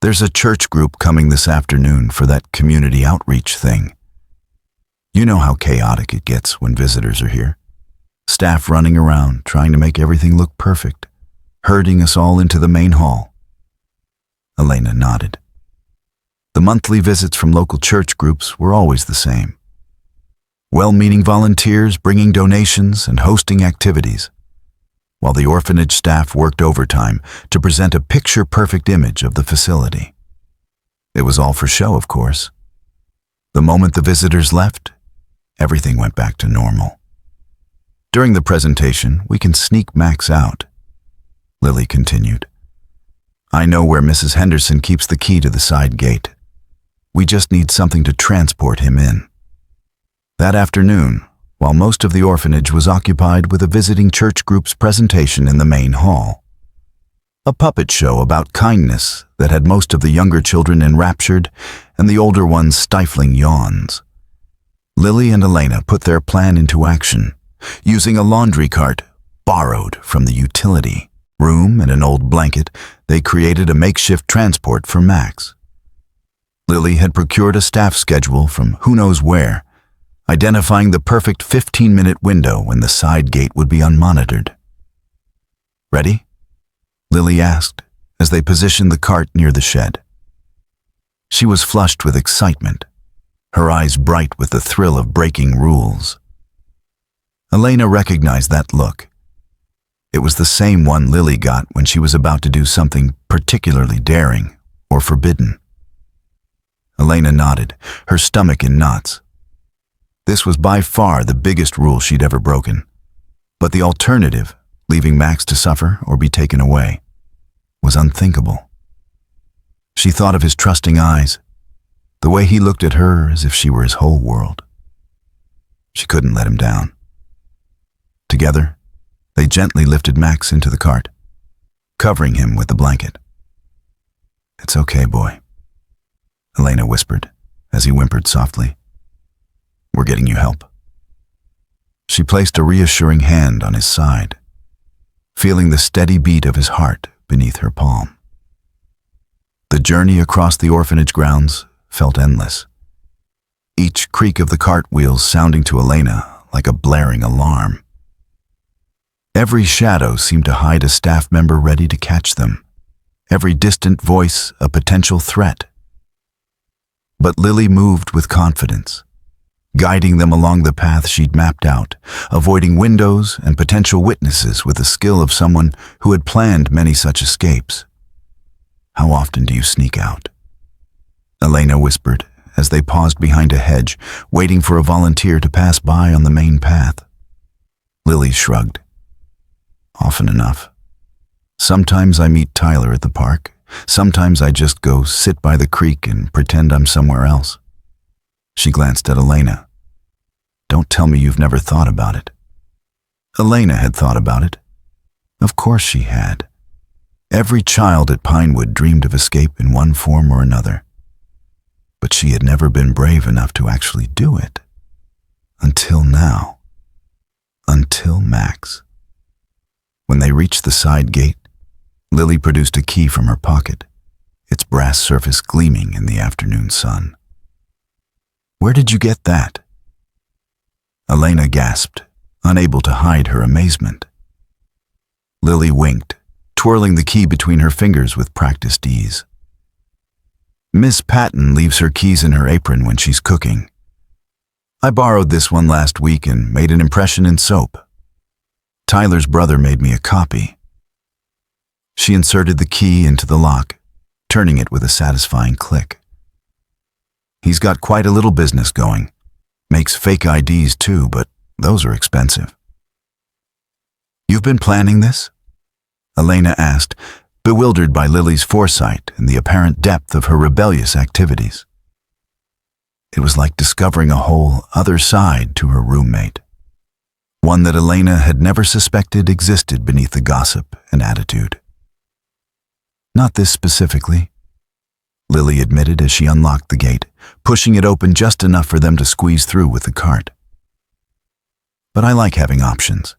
"There's a church group coming this afternoon for that community outreach thing. You know how chaotic it gets when visitors are here. Staff running around, trying to make everything look perfect, herding us all into the main hall." Elena nodded. The monthly visits from local church groups were always the same. Well-meaning volunteers bringing donations and hosting activities, while the orphanage staff worked overtime to present a picture-perfect image of the facility. It was all for show, of course. The moment the visitors left, everything went back to normal. "During the presentation, we can sneak Max out," Lily continued. "I know where Mrs. Henderson keeps the key to the side gate. We just need something to transport him in." That afternoon, while most of the orphanage was occupied with a visiting church group's presentation in the main hall, a puppet show about kindness that had most of the younger children enraptured and the older ones stifling yawns, Lily and Elena put their plan into action, using a laundry cart borrowed from the utility room and an old blanket. They created a makeshift transport for Max. Lily had procured a staff schedule from who knows where, identifying the perfect 15-minute window when the side gate would be unmonitored. "Ready?" Lily asked as they positioned the cart near the shed. She was flushed with excitement, her eyes bright with the thrill of breaking rules. Elena recognized that look. It was the same one Lily got when she was about to do something particularly daring or forbidden. Elena nodded, her stomach in knots. This was by far the biggest rule she'd ever broken. But the alternative, leaving Max to suffer or be taken away, was unthinkable. She thought of his trusting eyes, the way he looked at her as if she were his whole world. She couldn't let him down. Together, they gently lifted Max into the cart, covering him with the blanket. "It's okay, boy," Elena whispered as he whimpered softly. "We're getting you help." She placed a reassuring hand on his side, feeling the steady beat of his heart beneath her palm. The journey across the orphanage grounds felt endless, each creak of the cart wheels sounding to Elena like a blaring alarm. Every shadow seemed to hide a staff member ready to catch them, every distant voice a potential threat. But Lily moved with confidence, guiding them along the path she'd mapped out, avoiding windows and potential witnesses with the skill of someone who had planned many such escapes. "How often do you sneak out?" Elena whispered as they paused behind a hedge, waiting for a volunteer to pass by on the main path. Lily shrugged. "Often enough. Sometimes I meet Tyler at the park. Sometimes I just go sit by the creek and pretend I'm somewhere else." She glanced at Elena. "Don't tell me you've never thought about it." Elena had thought about it. Of course she had. Every child at Pinewood dreamed of escape in one form or another. But she had never been brave enough to actually do it. Until now. Until Max. When they reached the side gate, Lily produced a key from her pocket, its brass surface gleaming in the afternoon sun. "Where did you get that?" Elena gasped, unable to hide her amazement. Lily winked, twirling the key between her fingers with practiced ease. "Miss Patton leaves her keys in her apron when she's cooking. I borrowed this one last week and made an impression in soap. Tyler's brother made me a copy." She inserted the key into the lock, turning it with a satisfying click. "He's got quite a little business going. Makes fake IDs too, but those are expensive." "You've been planning this?" Elena asked, bewildered by Lily's foresight and the apparent depth of her rebellious activities. It was like discovering a whole other side to her roommate, one that Elena had never suspected existed beneath the gossip and attitude. "Not this specifically," Lily admitted as she unlocked the gate, pushing it open just enough for them to squeeze through with the cart. "But I like having options.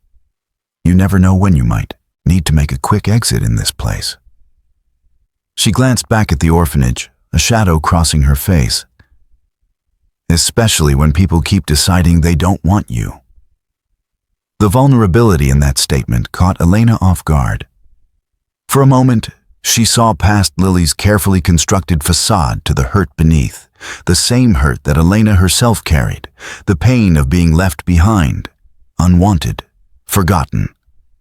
You never know when you might need to make a quick exit in this place." She glanced back at the orphanage, a shadow crossing her face. "Especially when people keep deciding they don't want you." The vulnerability in that statement caught Elena off guard. For a moment, she saw past Lily's carefully constructed facade to the hurt beneath, the same hurt that Elena herself carried, the pain of being left behind, unwanted, forgotten.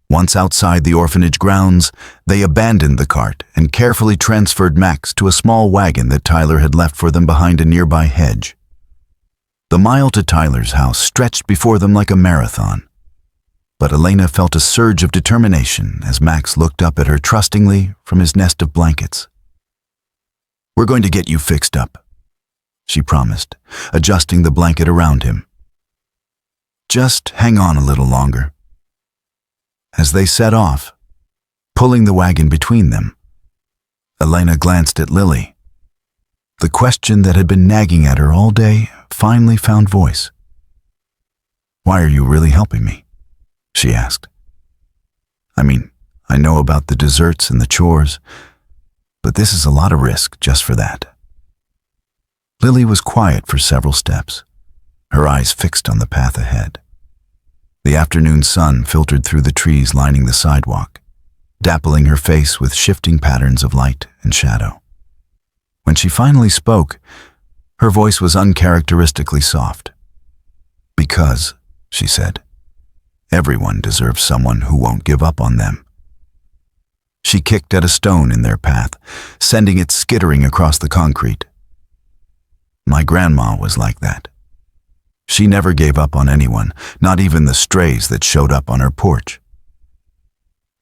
Once outside the orphanage grounds, they abandoned the cart and carefully transferred Max to a small wagon that Tyler had left for them behind a nearby hedge. The mile to Tyler's house stretched before them like a marathon. But Elena felt a surge of determination as Max looked up at her trustingly from his nest of blankets. "We're going to get you fixed up," she promised, adjusting the blanket around him. "Just hang on a little longer." As they set off, pulling the wagon between them, Elena glanced at Lily. The question that had been nagging at her all day finally found voice. "Why are you really helping me?" she asked. "I mean, I know about the desserts and the chores, but this is a lot of risk just for that." Lily was quiet for several steps, her eyes fixed on the path ahead. The afternoon sun filtered through the trees lining the sidewalk, dappling her face with shifting patterns of light and shadow. When she finally spoke, her voice was uncharacteristically soft. "Because," she said, "everyone deserves someone who won't give up on them." She kicked at a stone in their path, sending it skittering across the concrete. "My grandma was like that. She never gave up on anyone, not even the strays that showed up on her porch.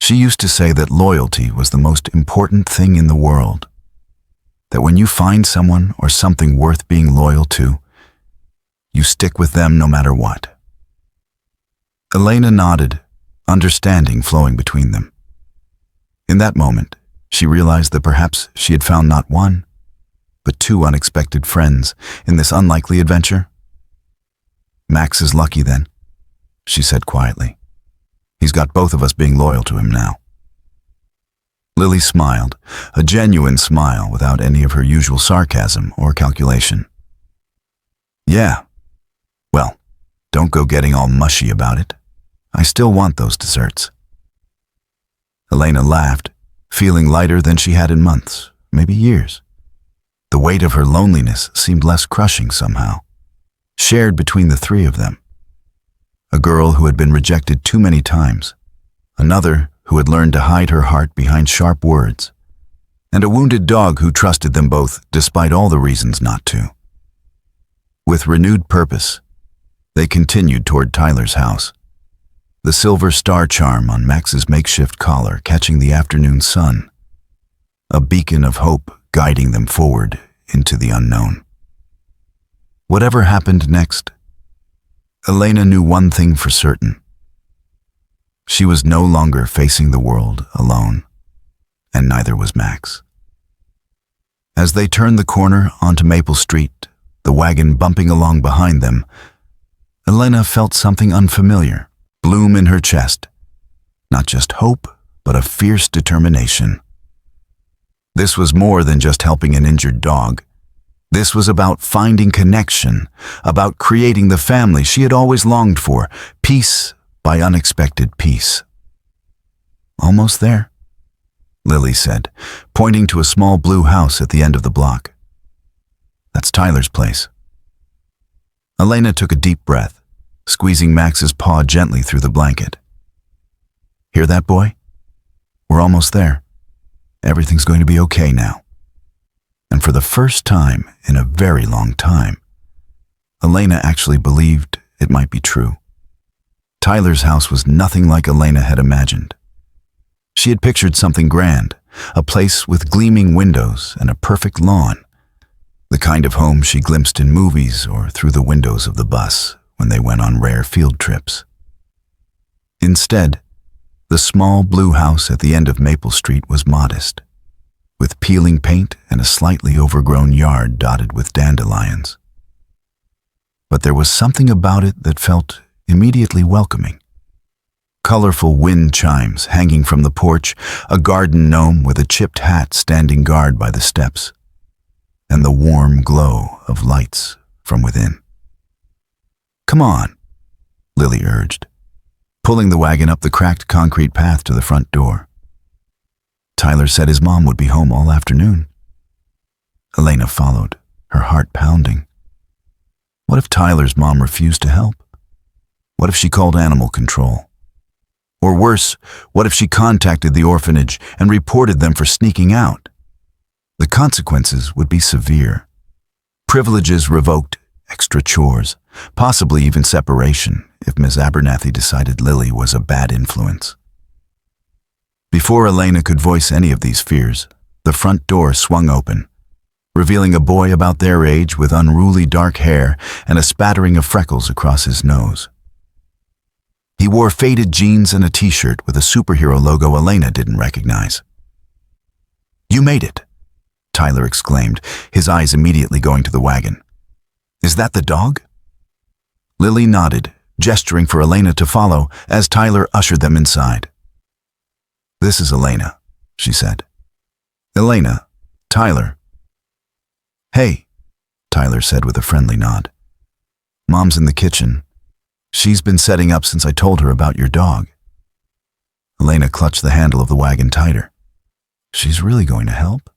She used to say that loyalty was the most important thing in the world, that when you find someone or something worth being loyal to, you stick with them no matter what." Elena nodded, understanding flowing between them. In that moment, she realized that perhaps she had found not one, but two unexpected friends in this unlikely adventure. "Max is lucky then," she said quietly. "He's got both of us being loyal to him now." Lily smiled, a genuine smile without any of her usual sarcasm or calculation. "Yeah. Well, don't go getting all mushy about it. I still want those desserts." Elena laughed, feeling lighter than she had in months, maybe years. The weight of her loneliness seemed less crushing somehow, shared between the three of them. A girl who had been rejected too many times, another who had learned to hide her heart behind sharp words, and a wounded dog who trusted them both despite all the reasons not to. With renewed purpose, they continued toward Tyler's house, the silver star charm on Max's makeshift collar catching the afternoon sun, a beacon of hope guiding them forward into the unknown. Whatever happened next, Elena knew one thing for certain. She was no longer facing the world alone, and neither was Max. As they turned the corner onto Maple Street, the wagon bumping along behind them, Elena felt something unfamiliar bloom in her chest. Not just hope, but a fierce determination. This was more than just helping an injured dog. This was about finding connection, about creating the family she had always longed for, piece by unexpected piece. "Almost there," Lily said, pointing to a small blue house at the end of the block. "That's Tyler's place." Elena took a deep breath, squeezing Max's paw gently through the blanket. "Hear that, boy? We're almost there. Everything's going to be okay now." And for the first time in a very long time, Elena actually believed it might be true. Tyler's house was nothing like Elena had imagined. She had pictured something grand, a place with gleaming windows and a perfect lawn. the kind of home she glimpsed in movies or through the windows of the bus when they went on rare field trips. Instead, the small blue house at the end of Maple Street was modest, with peeling paint and a slightly overgrown yard dotted with dandelions. But there was something about it that felt immediately welcoming. Colorful wind chimes hanging from the porch, a garden gnome with a chipped hat standing guard by the steps, and the warm glow of lights from within. "Come on," Lily urged, pulling the wagon up the cracked concrete path to the front door. Tyler said his mom would be home all afternoon. Elena followed, her heart pounding. What if Tyler's mom refused to help? What if she called animal control? Or worse, what if she contacted the orphanage and reported them for sneaking out? The consequences would be severe. Privileges revoked, extra chores, possibly even separation if Ms. Abernathy decided Lily was a bad influence. Before Elena could voice any of these fears, the front door swung open, revealing a boy about their age with unruly dark hair and a spattering of freckles across his nose. He wore faded jeans and a t-shirt with a superhero logo Elena didn't recognize. "You made it," Tyler exclaimed, his eyes immediately going to the wagon. "Is that the dog?" Lily nodded, gesturing for Elena to follow as Tyler ushered them inside. "This is Elena," she said. "Elena, Tyler." "Hey," Tyler said with a friendly nod. "Mom's in the kitchen. She's been setting up since I told her about your dog." Elena clutched the handle of the wagon tighter. "She's really going to help?"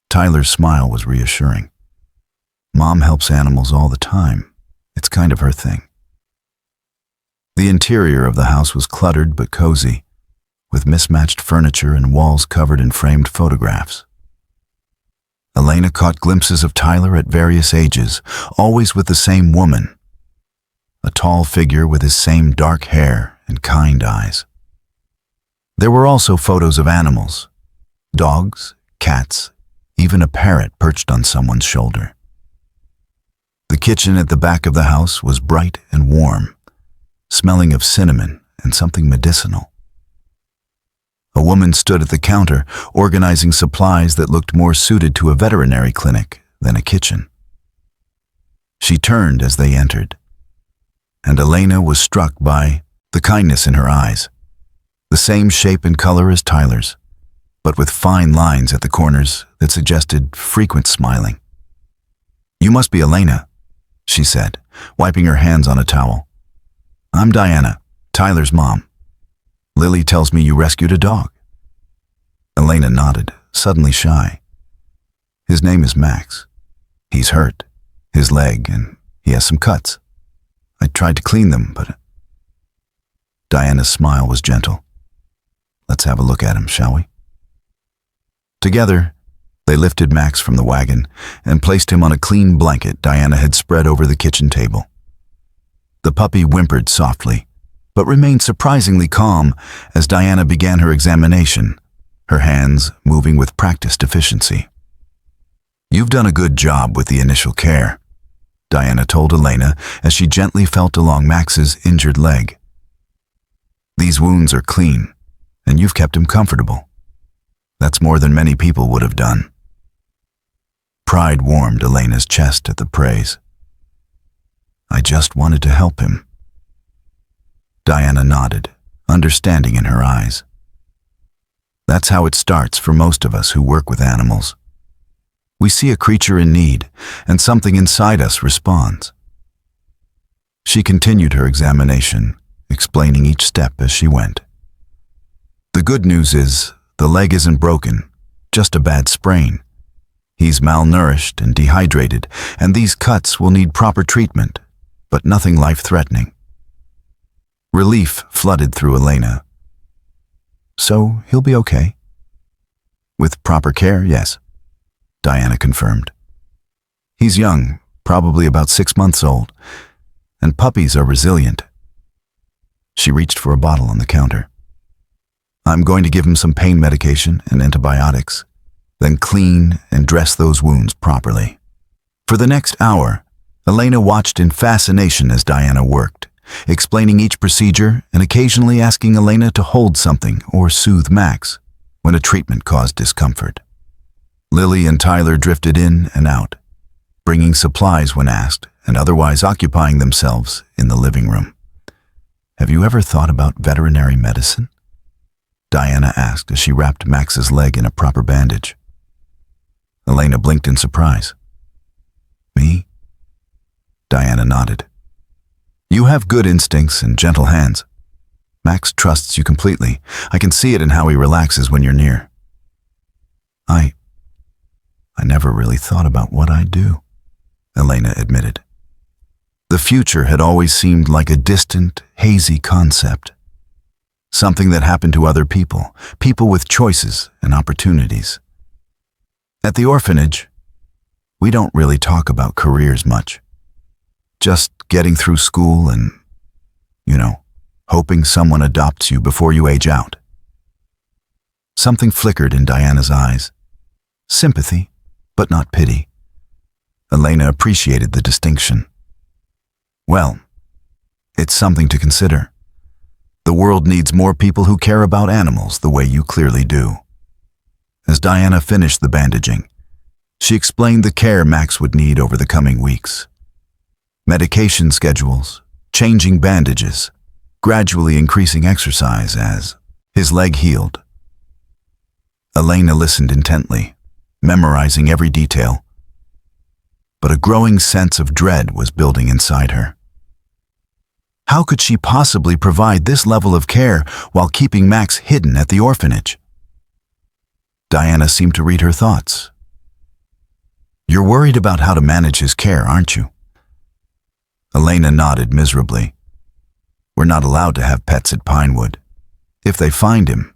Tyler's smile was reassuring. Mom helps animals all the time. It's kind of her thing. The interior of the house was cluttered but cozy, with mismatched furniture and walls covered in framed photographs. Elena caught glimpses of Tyler at various ages, always with the same woman, a tall figure with his same dark hair and kind eyes. There were also photos of animals, dogs, cats, even a parrot perched on someone's shoulder. The kitchen at the back of the house was bright and warm, smelling of cinnamon and something medicinal. A woman stood at the counter, organizing supplies that looked more suited to a veterinary clinic than a kitchen. She turned as they entered, and Elena was struck by the kindness in her eyes, the same shape and color as Tyler's, but with fine lines at the corners that suggested frequent smiling. "You must be Elena," she said, wiping her hands on a towel. "I'm Diana, Tyler's mom. Lily tells me you rescued a dog." Elena nodded, suddenly shy. "His name is Max. He's hurt, his leg, and he has some cuts. I tried to clean them, but..." Diana's smile was gentle. "Let's have a look at him, shall we?" Together, they lifted Max from the wagon and placed him on a clean blanket Diana had spread over the kitchen table. The puppy whimpered softly, but remained surprisingly calm as Diana began her examination, her hands moving with practiced efficiency. "You've done a good job with the initial care," Diana told Elena as she gently felt along Max's injured leg. "These wounds are clean, and you've kept him comfortable. That's more than many people would have done." Pride warmed Elena's chest at the praise. "I just wanted to help him." Diana nodded, understanding in her eyes. That's how it starts for most of us who work with animals. We see a creature in need, and something inside us responds. She continued her examination, explaining each step as she went. "The good news is, the leg isn't broken, just a bad sprain. He's malnourished and dehydrated, and these cuts will need proper treatment, but nothing life-threatening." Relief flooded through Elena. "So he'll be okay?" "With proper care, yes," Diana confirmed. "He's young, probably about 6 months old, and puppies are resilient." She reached for a bottle on the counter. "I'm going to give him some pain medication and antibiotics. then clean and dress those wounds properly. For the next hour, Elena watched in fascination as Diana worked, explaining each procedure and occasionally asking Elena to hold something or soothe Max when a treatment caused discomfort. Lily and Tyler drifted in and out, bringing supplies when asked and otherwise occupying themselves in the living room. "Have you ever thought about veterinary medicine?" Diana asked as she wrapped Max's leg in a proper bandage. Elena blinked in surprise. "Me?" Diana nodded. "You have good instincts and gentle hands. Max trusts you completely. I can see it in how he relaxes when you're near." I never really thought about what I do," Elena admitted. The future had always seemed like a distant, hazy concept. Something that happened to other people, people with choices and opportunities. At the orphanage, we don't really talk about careers much. Just getting through school and, hoping someone adopts you before you age out. Something flickered in Diana's eyes. Sympathy, but not pity. Elena appreciated the distinction. "Well, it's something to consider. The world needs more people who care about animals the way you clearly do." As Diana finished the bandaging, she explained the care Max would need over the coming weeks. Medication schedules, changing bandages, gradually increasing exercise as his leg healed. Elena listened intently, memorizing every detail. But a growing sense of dread was building inside her. How could she possibly provide this level of care while keeping Max hidden at the orphanage? Diana seemed to read her thoughts. "You're worried about how to manage his care, aren't you?" Elena nodded miserably. "We're not allowed to have pets at Pinewood. If they find him..."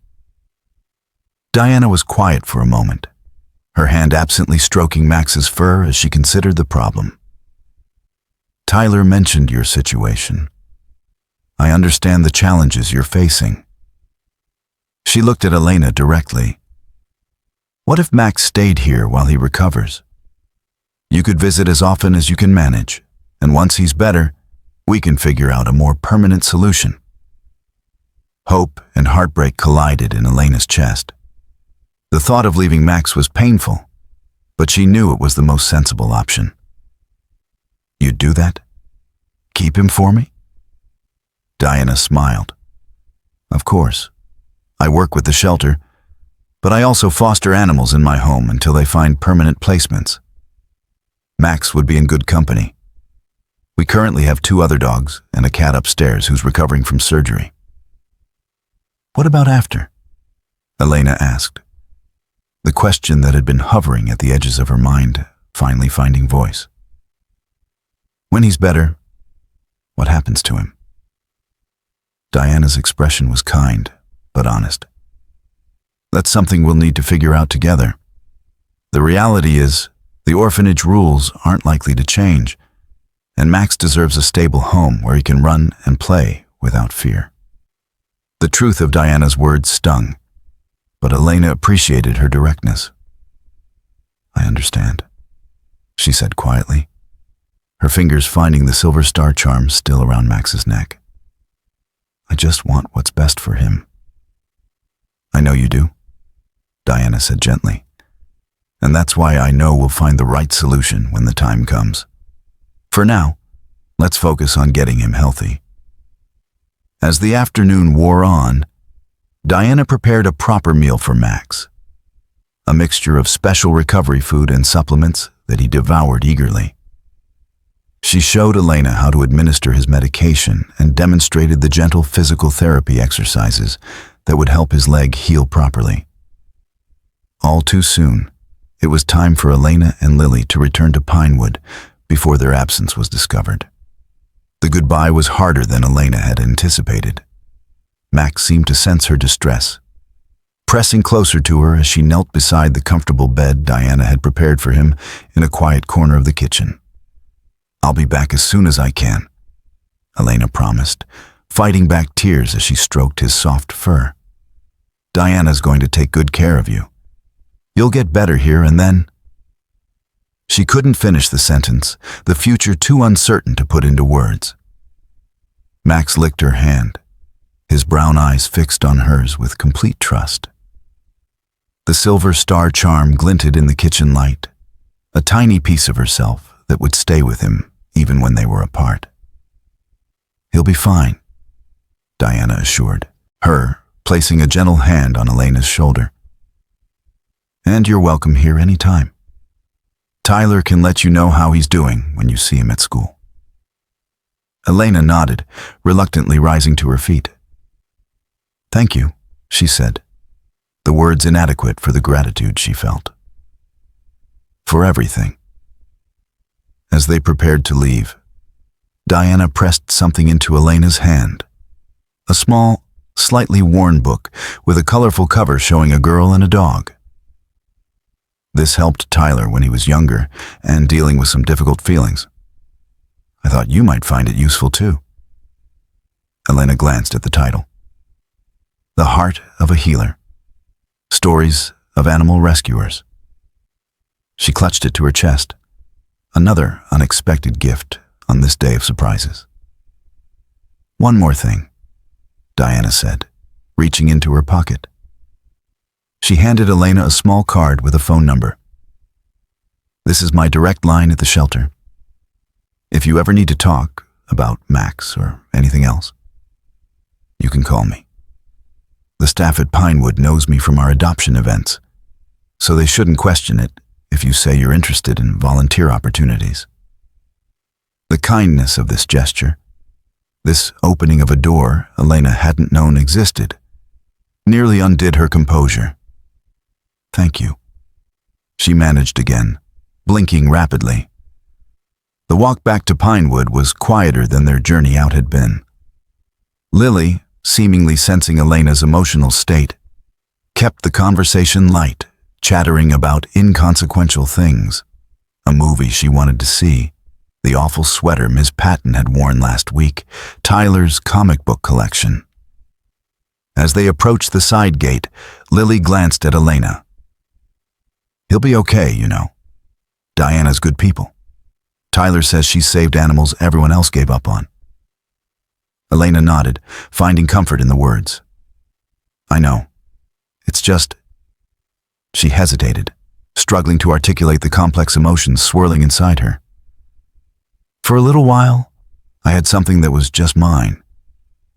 Diana was quiet for a moment, her hand absently stroking Max's fur as she considered the problem. "Tyler mentioned your situation. I understand the challenges you're facing." She looked at Elena directly. "What if Max stayed here while he recovers? You could visit as often as you can manage, and once he's better, we can figure out a more permanent solution." Hope and heartbreak collided in Elena's chest. The thought of leaving Max was painful, but she knew it was the most sensible option. "You'd do that? Keep him for me?" Diana smiled. "Of course. I work with the shelter, but I also foster animals in my home until they find permanent placements. Max would be in good company. We currently have 2 other dogs and a cat upstairs who's recovering from surgery." "What about after?" Elena asked, the question that had been hovering at the edges of her mind finally finding voice. "When he's better, what happens to him?" Diana's expression was kind, but honest. "That's something we'll need to figure out together. The reality is, the orphanage rules aren't likely to change, and Max deserves a stable home where he can run and play without fear." The truth of Diana's words stung, but Elena appreciated her directness. "I understand," she said quietly, her fingers finding the silver star charm still around Max's neck. "I just want what's best for him." "I know you do," Diana said gently, "and that's why I know we'll find the right solution when the time comes. For now, let's focus on getting him healthy." As the afternoon wore on, Diana prepared a proper meal for Max, a mixture of special recovery food and supplements that he devoured eagerly. She showed Elena how to administer his medication and demonstrated the gentle physical therapy exercises that would help his leg heal properly. All too soon, it was time for Elena and Lily to return to Pinewood before their absence was discovered. The goodbye was harder than Elena had anticipated. Max seemed to sense her distress, pressing closer to her as she knelt beside the comfortable bed Diana had prepared for him in a quiet corner of the kitchen. "I'll be back as soon as I can," Elena promised, fighting back tears as she stroked his soft fur. "Diana's going to take good care of you. You'll get better here and then. She couldn't finish the sentence, the future too uncertain to put into words. Max licked her hand, his brown eyes fixed on hers with complete trust. The silver star charm glinted in the kitchen light, a tiny piece of herself that would stay with him even when they were apart. He'll be fine, Diana assured, her placing a gentle hand on Elena's shoulder. And you're welcome here any time. Tyler can let you know how he's doing when you see him at school. Elena nodded, reluctantly rising to her feet. Thank you, she said, the words inadequate for the gratitude she felt. For everything. As they prepared to leave, Diana pressed something into Elena's hand, a small, slightly worn book with a colorful cover showing a girl and a dog. This helped Tyler when he was younger and dealing with some difficult feelings. I thought you might find it useful too. Elena glanced at the title. The Heart of a Healer. Stories of Animal Rescuers. She clutched it to her chest. Another unexpected gift on this day of surprises. One more thing, Diana said, reaching into her pocket. She handed Elena a small card with a phone number. This is my direct line at the shelter. If you ever need to talk about Max or anything else, you can call me. The staff at Pinewood knows me from our adoption events, so they shouldn't question it if you say you're interested in volunteer opportunities. The kindness of this gesture, this opening of a door Elena hadn't known existed, nearly undid her composure. Thank you, she managed again, blinking rapidly. The walk back to Pinewood was quieter than their journey out had been. Lily, seemingly sensing Elena's emotional state, kept the conversation light, chattering about inconsequential things, a movie she wanted to see, the awful sweater Ms. Patton had worn last week, Tyler's comic book collection. As they approached the side gate, Lily glanced at Elena. He'll be okay, you know. Diana's good people. Tyler says she saved animals everyone else gave up on. Elena nodded, finding comfort in the words. I know. It's just... She hesitated, struggling to articulate the complex emotions swirling inside her. For a little while, I had something that was just mine,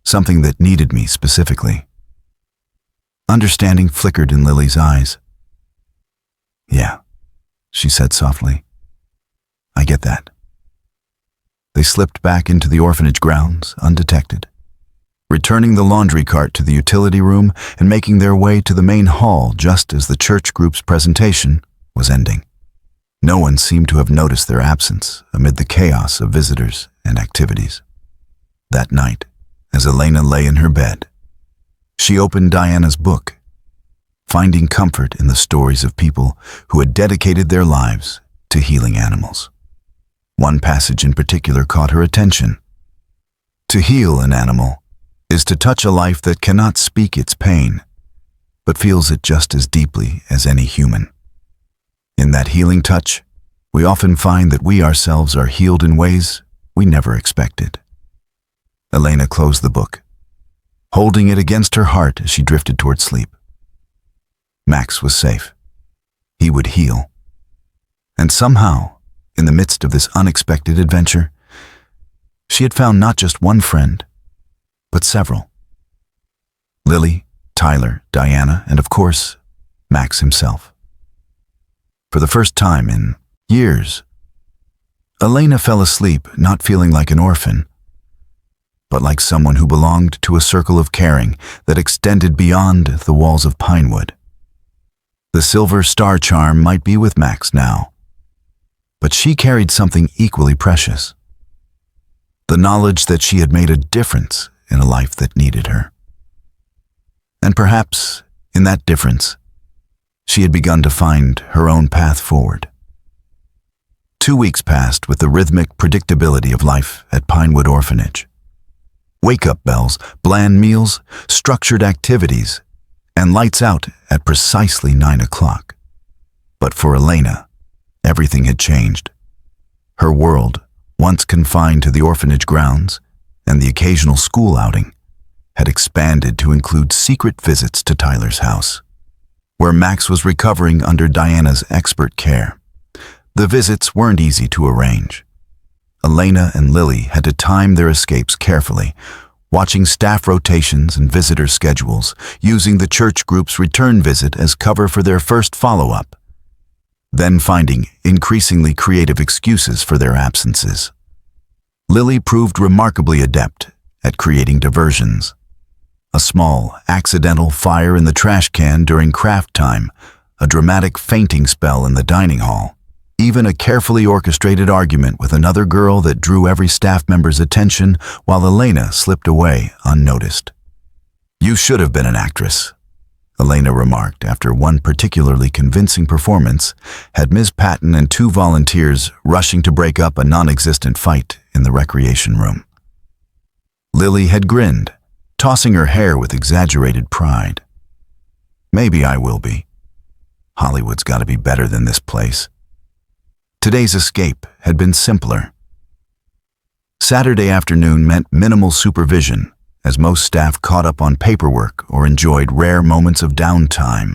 something that needed me specifically. Understanding flickered in Lily's eyes. Yeah, she said softly. I get that. They slipped back into the orphanage grounds, undetected, returning the laundry cart to the utility room and making their way to the main hall just as the church group's presentation was ending. No one seemed to have noticed their absence amid the chaos of visitors and activities. That night, as Elena lay in her bed, she opened Diana's book, finding comfort in the stories of people who had dedicated their lives to healing animals. One passage in particular caught her attention. To heal an animal is to touch a life that cannot speak its pain, but feels it just as deeply as any human. In that healing touch, we often find that we ourselves are healed in ways we never expected. Elena closed the book, holding it against her heart as she drifted toward sleep. Max was safe. He would heal. And somehow, in the midst of this unexpected adventure, she had found not just one friend, but several. Lily, Tyler, Diana, and of course, Max himself. For the first time in years, Elena fell asleep not feeling like an orphan, but like someone who belonged to a circle of caring that extended beyond the walls of Pinewood. The silver star charm might be with Max now, but she carried something equally precious. The knowledge that she had made a difference in a life that needed her. And perhaps, in that difference, she had begun to find her own path forward. 2 weeks passed with the rhythmic predictability of life at Pinewood Orphanage. Wake-up bells, bland meals, structured activities, and lights out at precisely 9 o'clock. But for Elena, everything had changed. Her world, once confined to the orphanage grounds and the occasional school outing, had expanded to include secret visits to Tyler's house, where Max was recovering under Diana's expert care. The visits weren't easy to arrange. Elena and Lily had to time their escapes carefully, watching staff rotations and visitor schedules, using the church group's return visit as cover for their first follow-up, then finding increasingly creative excuses for their absences. Lily proved remarkably adept at creating diversions. A small, accidental fire in the trash can during craft time, a dramatic fainting spell in the dining hall, even a carefully orchestrated argument with another girl that drew every staff member's attention while Elena slipped away unnoticed. "You should have been an actress," Elena remarked after one particularly convincing performance had Ms. Patton and two volunteers rushing to break up a non-existent fight in the recreation room. Lily had grinned, tossing her hair with exaggerated pride. "Maybe I will be. Hollywood's got to be better than this place." Today's escape had been simpler. Saturday afternoon meant minimal supervision, as most staff caught up on paperwork or enjoyed rare moments of downtime.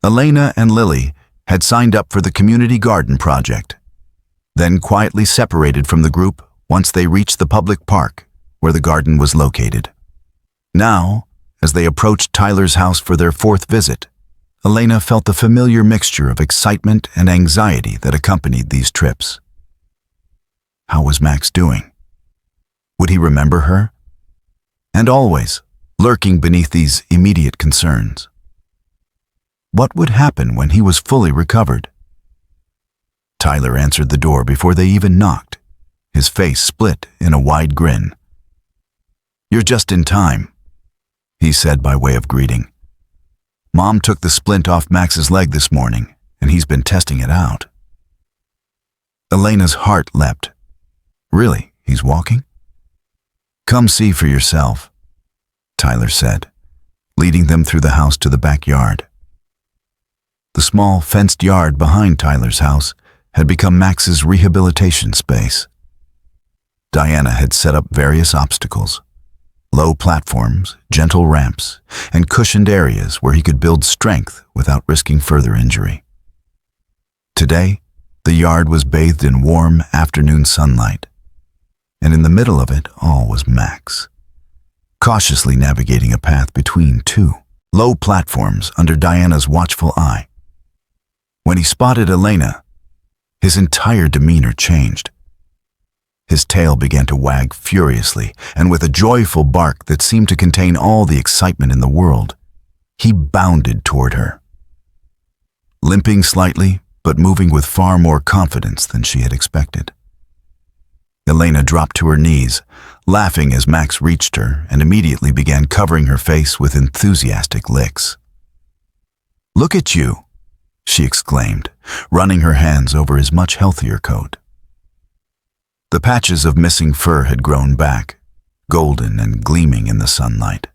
Elena and Lily had signed up for the community garden project, then quietly separated from the group once they reached the public park where the garden was located. Now, as they approached Tyler's house for their fourth visit, Elena felt the familiar mixture of excitement and anxiety that accompanied these trips. How was Max doing? Would he remember her? And always, lurking beneath these immediate concerns, what would happen when he was fully recovered? Tyler answered the door before they even knocked, his face split in a wide grin. "You're just in time," he said by way of greeting. "Mom took the splint off Max's leg this morning, and he's been testing it out." Elena's heart leapt. "Really, he's walking?" "Come see for yourself," Tyler said, leading them through the house to the backyard. The small fenced yard behind Tyler's house had become Max's rehabilitation space. Diana had set up various obstacles, low platforms, gentle ramps, and cushioned areas where he could build strength without risking further injury. Today, the yard was bathed in warm afternoon sunlight, and in the middle of it all was Max, cautiously navigating a path between two low platforms under Diana's watchful eye. When he spotted Elena, his entire demeanor changed. His tail began to wag furiously, and with a joyful bark that seemed to contain all the excitement in the world, he bounded toward her. Limping slightly, but moving with far more confidence than she had expected. Elena dropped to her knees, laughing as Max reached her and immediately began covering her face with enthusiastic licks. "Look at you," she exclaimed, running her hands over his much healthier coat. The patches of missing fur had grown back, golden and gleaming in the sunlight.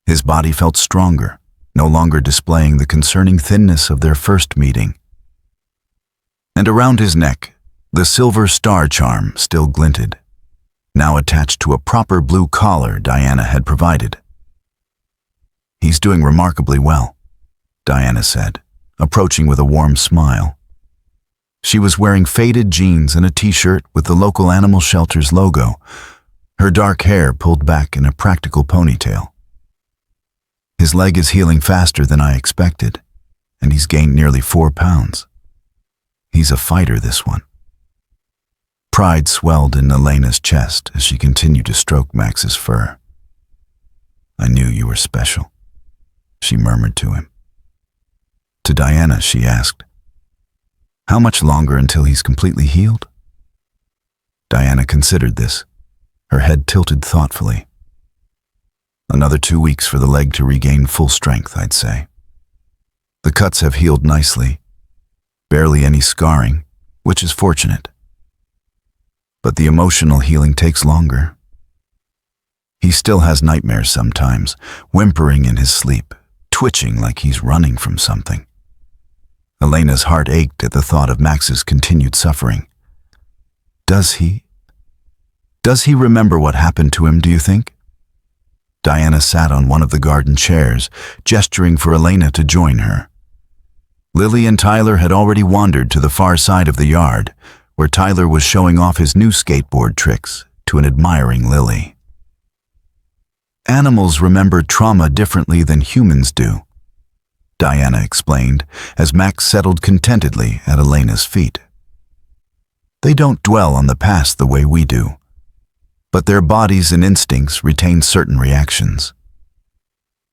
His body felt stronger, no longer displaying the concerning thinness of their first meeting. And around his neck, the silver star charm still glinted, now attached to a proper blue collar Diana had provided. "He's doing remarkably well," Diana said, approaching with a warm smile. She was wearing faded jeans and a t-shirt with the local animal shelter's logo, her dark hair pulled back in a practical ponytail. "His leg is healing faster than I expected, and he's gained nearly 4 pounds. He's a fighter, this one." Pride swelled in Elena's chest as she continued to stroke Max's fur. "I knew you were special," she murmured to him. To Diana, she asked, "How much longer until he's completely healed?" Diana considered this, her head tilted thoughtfully. "Another 2 weeks for the leg to regain full strength, I'd say. The cuts have healed nicely, barely any scarring, which is fortunate. But the emotional healing takes longer. He still has nightmares sometimes, whimpering in his sleep, twitching like he's running from something. Elena's heart ached at the thought of Max's continued suffering. Does he remember what happened to him, do you think? Diana sat on one of the garden chairs, gesturing for Elena to join her. Lily and Tyler had already wandered to the far side of the yard, where Tyler was showing off his new skateboard tricks to an admiring Lily. Animals remember trauma differently than humans do, Diana explained, as Max settled contentedly at Elena's feet. They don't dwell on the past the way we do, but their bodies and instincts retain certain reactions.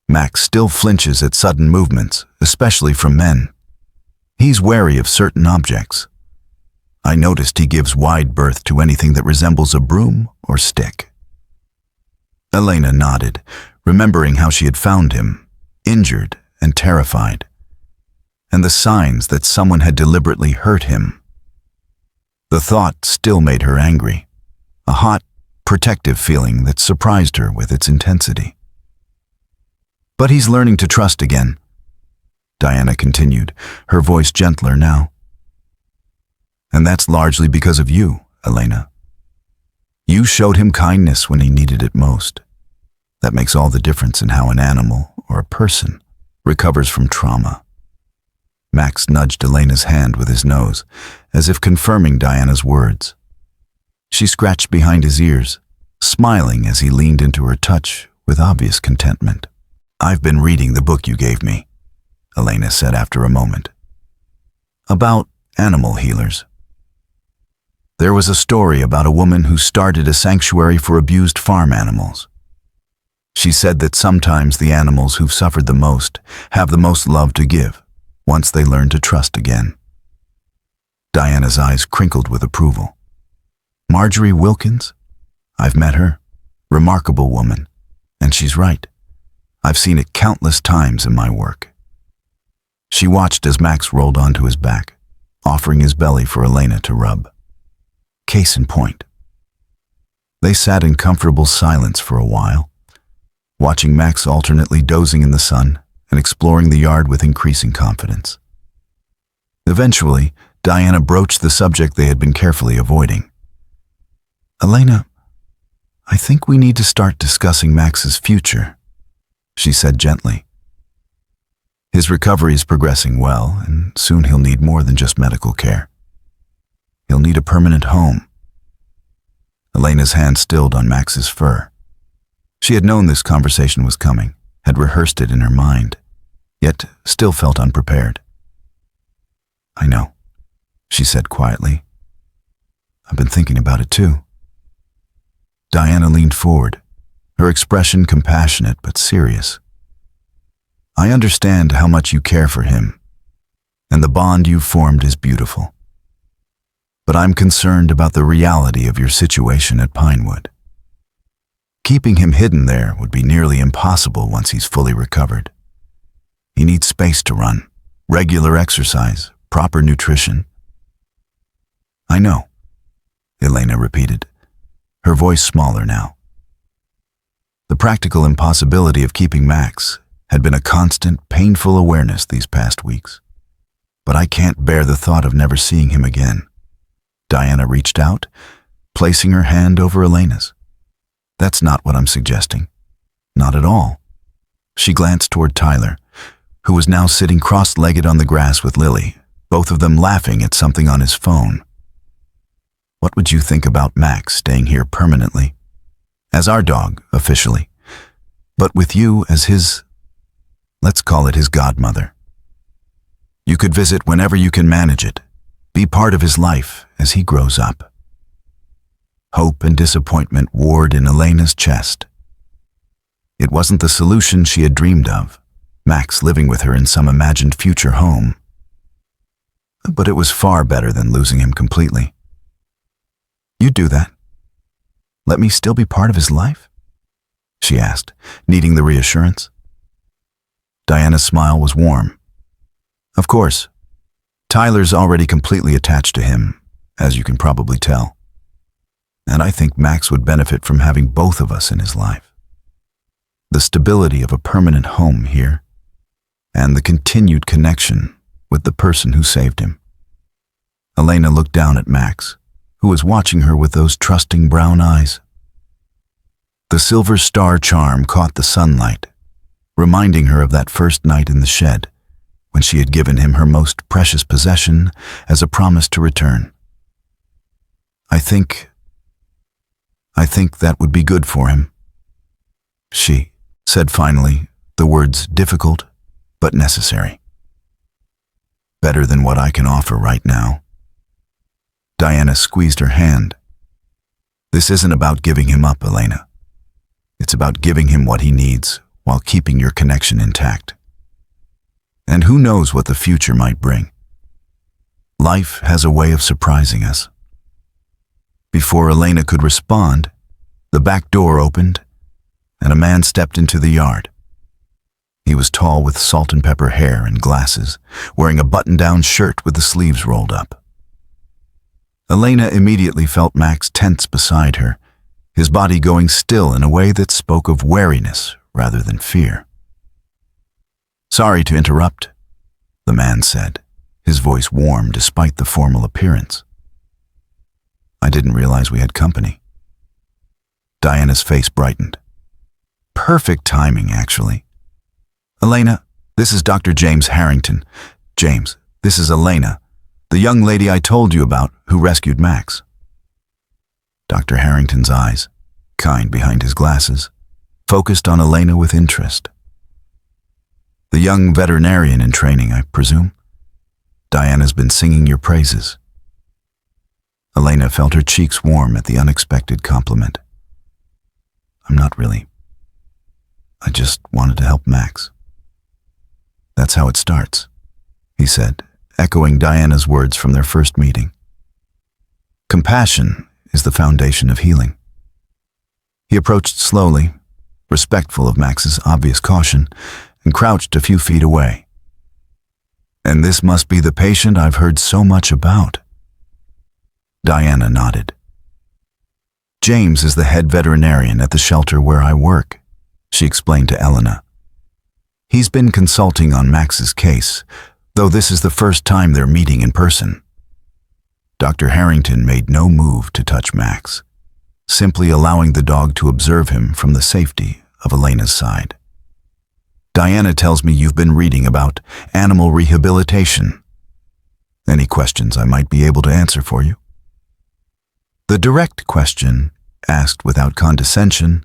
Max still flinches at sudden movements, especially from men. He's wary of certain objects. I noticed he gives wide berth to anything that resembles a broom or stick. Elena nodded, remembering how she had found him, injured and terrified, and the signs that someone had deliberately hurt him. The thought still made her angry, a hot, protective feeling that surprised her with its intensity. But he's learning to trust again, Diana continued, her voice gentler now. And that's largely because of you, Elena. You showed him kindness when he needed it most. That makes all the difference in how an animal or a person recovers from trauma. Max nudged Elena's hand with his nose, as if confirming Diana's words. She scratched behind his ears, smiling as he leaned into her touch with obvious contentment. I've been reading the book you gave me, Elena said after a moment. About animal healers. There was a story about a woman who started a sanctuary for abused farm animals. She said that sometimes the animals who've suffered the most have the most love to give, once they learn to trust again. Diana's eyes crinkled with approval. Marjorie Wilkins? I've met her. Remarkable woman. And she's right. I've seen it countless times in my work. She watched as Max rolled onto his back, offering his belly for Elena to rub. Case in point. They sat in comfortable silence for a while, watching Max alternately dozing in the sun and exploring the yard with increasing confidence. Eventually, Diana broached the subject they had been carefully avoiding. Elena, I think we need to start discussing Max's future, she said gently. His recovery is progressing well, and soon he'll need more than just medical care. He'll need a permanent home. Elena's hand stilled on Max's fur. She had known this conversation was coming, had rehearsed it in her mind, yet still felt unprepared. I know, she said quietly. I've been thinking about it too. Diana leaned forward, her expression compassionate but serious. I understand how much you care for him, and the bond you've formed is beautiful. But I'm concerned about the reality of your situation at Pinewood. Keeping him hidden there would be nearly impossible once he's fully recovered. He needs space to run, regular exercise, proper nutrition. I know, Elena repeated, her voice smaller now. The practical impossibility of keeping Max had been a constant, painful awareness these past weeks. But I can't bear the thought of never seeing him again. Diana reached out, placing her hand over Elena's. That's not what I'm suggesting. Not at all. She glanced toward Tyler, who was now sitting cross-legged on the grass with Lily, both of them laughing at something on his phone. What would you think about Max staying here permanently? As our dog, officially, but with you as his, let's call it his godmother. You could visit whenever you can manage it, be part of his life as he grows up. Hope and disappointment warred in Elena's chest. It wasn't the solution she had dreamed of, Max living with her in some imagined future home. But it was far better than losing him completely. You'd do that? Let me still be part of his life? She asked, needing the reassurance. Diana's smile was warm. Of course. Tyler's already completely attached to him, as you can probably tell. And I think Max would benefit from having both of us in his life. The stability of a permanent home here, and the continued connection with the person who saved him. Elena looked down at Max, who was watching her with those trusting brown eyes. The silver star charm caught the sunlight, reminding her of that first night in the shed, when she had given him her most precious possession as a promise to return. I think that would be good for him, she said finally, the words difficult but necessary. Better than what I can offer right now. Diana squeezed her hand. This isn't about giving him up, Elena. It's about giving him what he needs while keeping your connection intact. And who knows what the future might bring. Life has a way of surprising us. Before Elena could respond, the back door opened and a man stepped into the yard. He was tall with salt and pepper hair and glasses, wearing a button-down shirt with the sleeves rolled up. Elena immediately felt Max tense beside her, his body going still in a way that spoke of wariness rather than fear. Sorry to interrupt, the man said, his voice warm despite the formal appearance. I didn't realize we had company. Diana's face brightened. Perfect timing, actually. Elena, this is Dr. James Harrington. James, this is Elena, the young lady I told you about who rescued Max. Dr. Harrington's eyes, kind behind his glasses, focused on Elena with interest. The young veterinarian in training, I presume? Diana's been singing your praises. Elena felt her cheeks warm at the unexpected compliment. I'm not really. I just wanted to help Max. That's how it starts, he said, echoing Diana's words from their first meeting. Compassion is the foundation of healing. He approached slowly, respectful of Max's obvious caution, and crouched a few feet away. And this must be the patient I've heard so much about. Diana nodded. James is the head veterinarian at the shelter where I work, she explained to Elena. He's been consulting on Max's case, though this is the first time they're meeting in person. Dr. Harrington made no move to touch Max, simply allowing the dog to observe him from the safety of Elena's side. Diana tells me you've been reading about animal rehabilitation. Any questions I might be able to answer for you? The direct question, asked without condescension,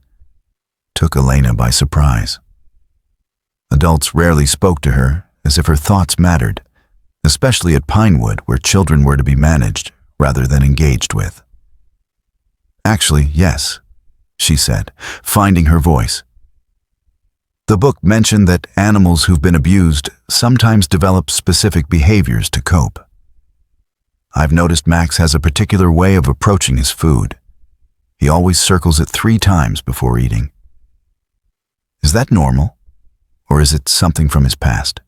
took Elena by surprise. Adults rarely spoke to her as if her thoughts mattered, especially at Pinewood, where children were to be managed rather than engaged with. Actually, yes, she said, finding her voice. The book mentioned that animals who've been abused sometimes develop specific behaviors to cope. I've noticed Max has a particular way of approaching his food. He always circles it 3 times before eating. Is that normal, or is it something from his past?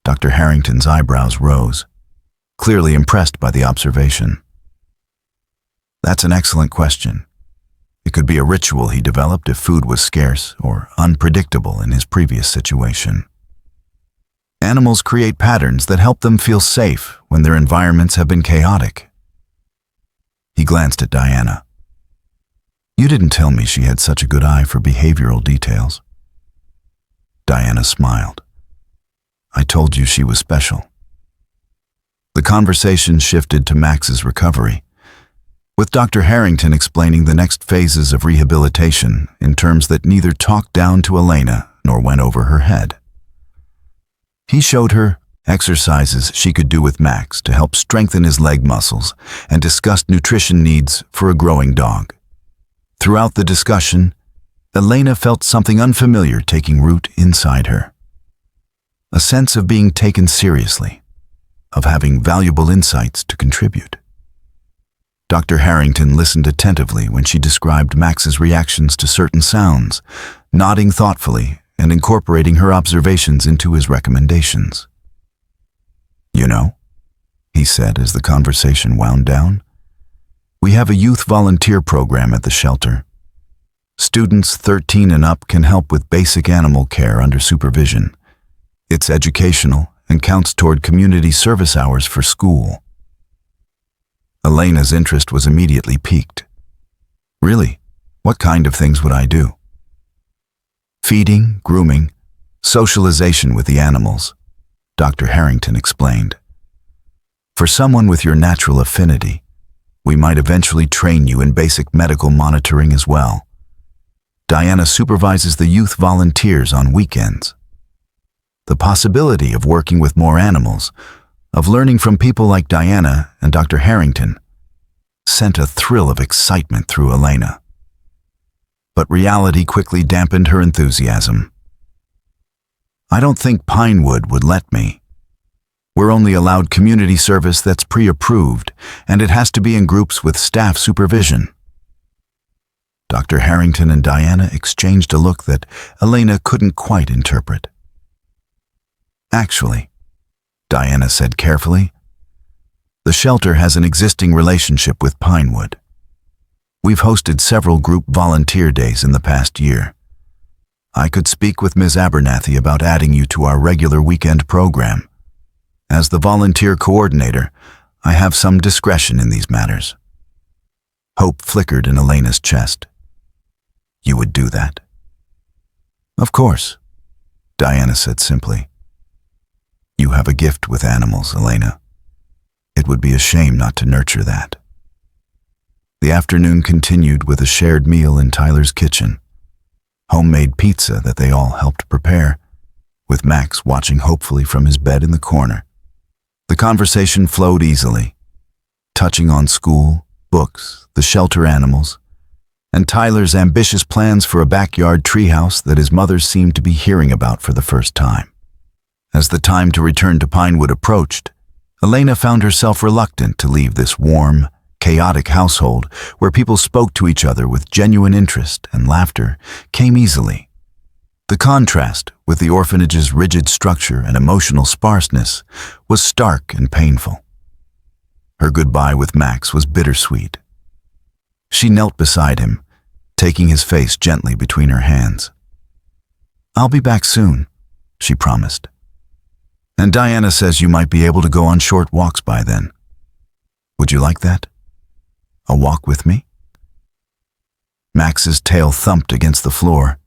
Dr. Harrington's eyebrows rose, clearly impressed by the observation. That's an excellent question. It could be a ritual he developed if food was scarce or unpredictable in his previous situation. Animals create patterns that help them feel safe when their environments have been chaotic. He glanced at Diana. You didn't tell me she had such a good eye for behavioral details. Diana smiled. I told you she was special. The conversation shifted to Max's recovery, with Dr. Harrington explaining the next phases of rehabilitation in terms that neither talked down to Elena nor went over her head. He showed her exercises she could do with Max to help strengthen his leg muscles and discussed nutrition needs for a growing dog. Throughout the discussion, Elena felt something unfamiliar taking root inside her. A sense of being taken seriously, of having valuable insights to contribute. Dr. Harrington listened attentively when she described Max's reactions to certain sounds, nodding thoughtfully and incorporating her observations into his recommendations. You know, he said as the conversation wound down, we have a youth volunteer program at the shelter. Students 13 and up can help with basic animal care under supervision. It's educational and counts toward community service hours for school. Elena's interest was immediately piqued. Really? What kind of things would I do? Feeding, grooming, socialization with the animals, Dr. Harrington explained. For someone with your natural affinity, we might eventually train you in basic medical monitoring as well. Diana supervises the youth volunteers on weekends. The possibility of working with more animals, of learning from people like Diana and Dr. Harrington, sent a thrill of excitement through Elena. But reality quickly dampened her enthusiasm. I don't think Pinewood would let me. We're only allowed community service that's pre-approved, and it has to be in groups with staff supervision. Dr. Harrington and Diana exchanged a look that Elena couldn't quite interpret. Actually, Diana said carefully, the shelter has an existing relationship with Pinewood. We've hosted several group volunteer days in the past year. I could speak with Ms. Abernathy about adding you to our regular weekend program. As the volunteer coordinator, I have some discretion in these matters. Hope flickered in Elena's chest. You would do that? Of course, Diana said simply. You have a gift with animals, Elena. It would be a shame not to nurture that. The afternoon continued with a shared meal in Tyler's kitchen. Homemade pizza that they all helped prepare, with Max watching hopefully from his bed in the corner. The conversation flowed easily, touching on school, books, the shelter animals, and Tyler's ambitious plans for a backyard treehouse that his mother seemed to be hearing about for the first time. As the time to return to Pinewood approached, Elena found herself reluctant to leave this warm, chaotic household where people spoke to each other with genuine interest and laughter came easily. The contrast with the orphanage's rigid structure and emotional sparseness was stark and painful. Her goodbye with Max was bittersweet. She knelt beside him, taking his face gently between her hands. I'll be back soon, she promised. And Diana says you might be able to go on short walks by then. Would you like that? A walk with me? Max's tail thumped against the floor,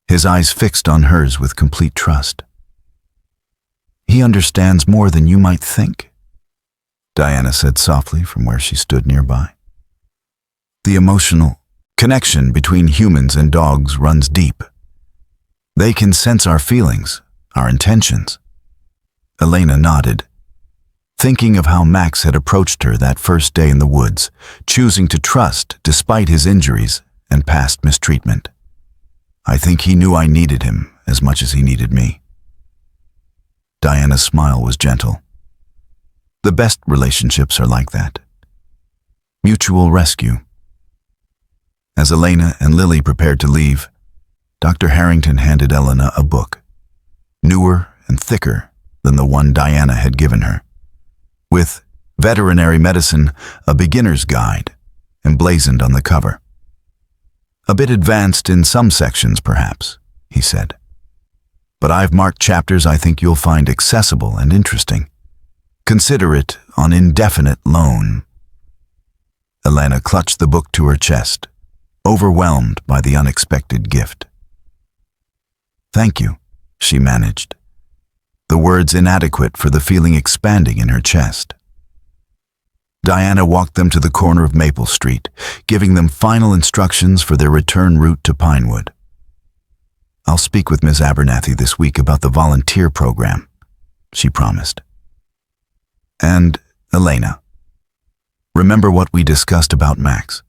his eyes fixed on hers with complete trust. He understands more than you might think, Diana said softly from where she stood nearby. The emotional connection between humans and dogs runs deep. They can sense our feelings, our intentions. Elena nodded, thinking of how Max had approached her that first day in the woods, choosing to trust despite his injuries and past mistreatment. I think he knew I needed him as much as he needed me. Diana's smile was gentle. The best relationships are like that. Mutual rescue. As Elena and Lily prepared to leave, Dr. Harrington handed Elena a book, newer and thicker than the one Diana had given her, with Veterinary Medicine, a Beginner's Guide, emblazoned on the cover. A bit advanced in some sections, perhaps, he said. But I've marked chapters I think you'll find accessible and interesting. Consider it on indefinite loan. Elena clutched the book to her chest, overwhelmed by the unexpected gift. Thank you, she managed, the words inadequate for the feeling expanding in her chest. Diana walked them to the corner of Maple Street, giving them final instructions for their return route to Pinewood. I'll speak with Ms. Abernathy this week about the volunteer program, she promised. And, Elena, remember what we discussed about Max.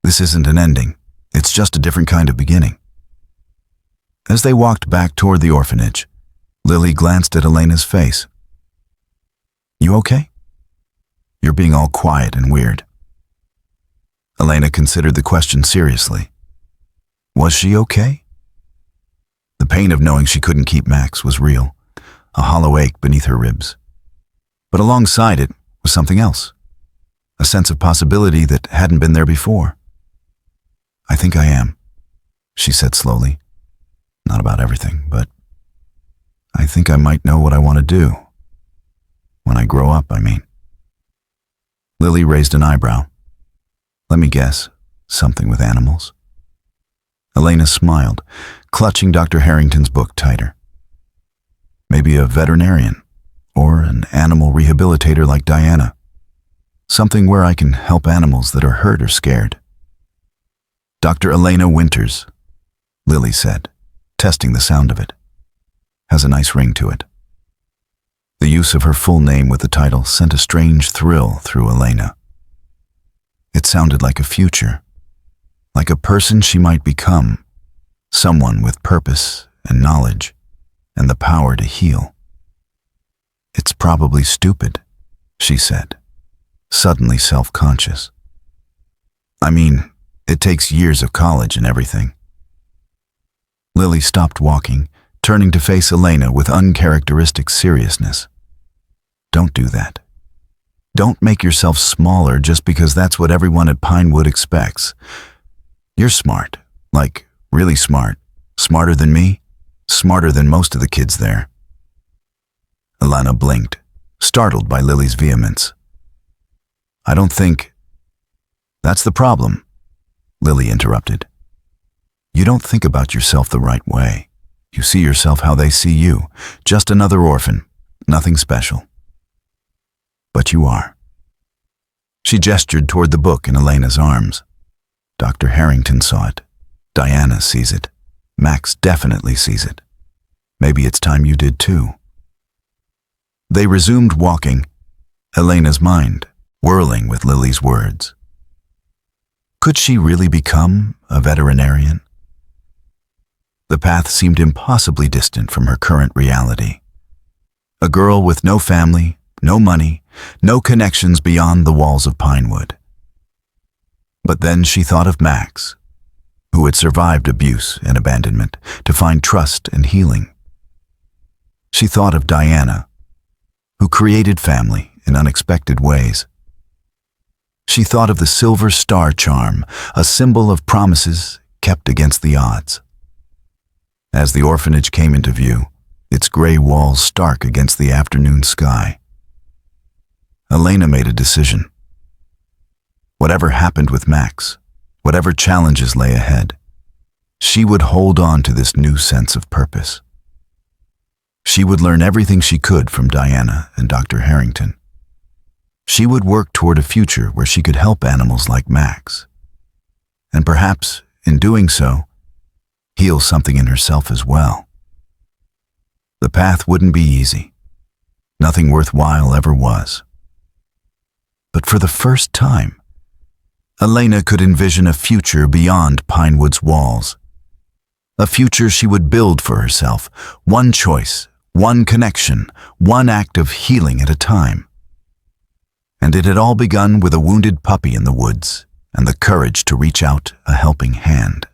This isn't an ending, it's just a different kind of beginning. As they walked back toward the orphanage, Lily glanced at Elena's face. You okay? You're being all quiet and weird. Elena considered the question seriously. Was she okay? The pain of knowing she couldn't keep Max was real, a hollow ache beneath her ribs. But alongside it was something else, a sense of possibility that hadn't been there before. I think I am, she said slowly. Not about everything, but I think I might know what I want to do. When I grow up, I mean. Lily raised an eyebrow. Let me guess, something with animals? Elena smiled, clutching Dr. Harrington's book tighter. Maybe a veterinarian, or an animal rehabilitator like Diana. Something where I can help animals that are hurt or scared. Dr. Elena Winters, Lily said, testing the sound of it. Has a nice ring to it. The use of her full name with the title sent a strange thrill through Elena. It sounded like a future, like a person she might become, someone with purpose and knowledge and the power to heal. It's probably stupid, she said, suddenly self-conscious. I mean, it takes years of college and everything. Lily stopped walking, turning to face Elena with uncharacteristic seriousness. Don't do that. Don't make yourself smaller just because that's what everyone at Pinewood expects. You're smart, like really smart, smarter than me, smarter than most of the kids there. Elena blinked, startled by Lily's vehemence. I don't think... That's the problem, Lily interrupted. You don't think about yourself the right way. You see yourself how they see you, just another orphan, nothing special. But you are. She gestured toward the book in Elena's arms. Dr. Harrington saw it. Diana sees it. Max definitely sees it. Maybe it's time you did too. They resumed walking, Elena's mind whirling with Lily's words. Could she really become a veterinarian? The path seemed impossibly distant from her current reality. A girl with no family, no money, no connections beyond the walls of Pinewood. But then she thought of Max, who had survived abuse and abandonment to find trust and healing. She thought of Diana, who created family in unexpected ways. She thought of the silver star charm, a symbol of promises kept against the odds. As the orphanage came into view, its gray walls stark against the afternoon sky, Elena made a decision. Whatever happened with Max, whatever challenges lay ahead, she would hold on to this new sense of purpose. She would learn everything she could from Diana and Dr. Harrington. She would work toward a future where she could help animals like Max. And perhaps, in doing so, heal something in herself as well. The path wouldn't be easy. Nothing worthwhile ever was. But for the first time, Elena could envision a future beyond Pinewood's walls. A future she would build for herself, one choice, one connection, one act of healing at a time. And it had all begun with a wounded puppy in the woods and the courage to reach out a helping hand.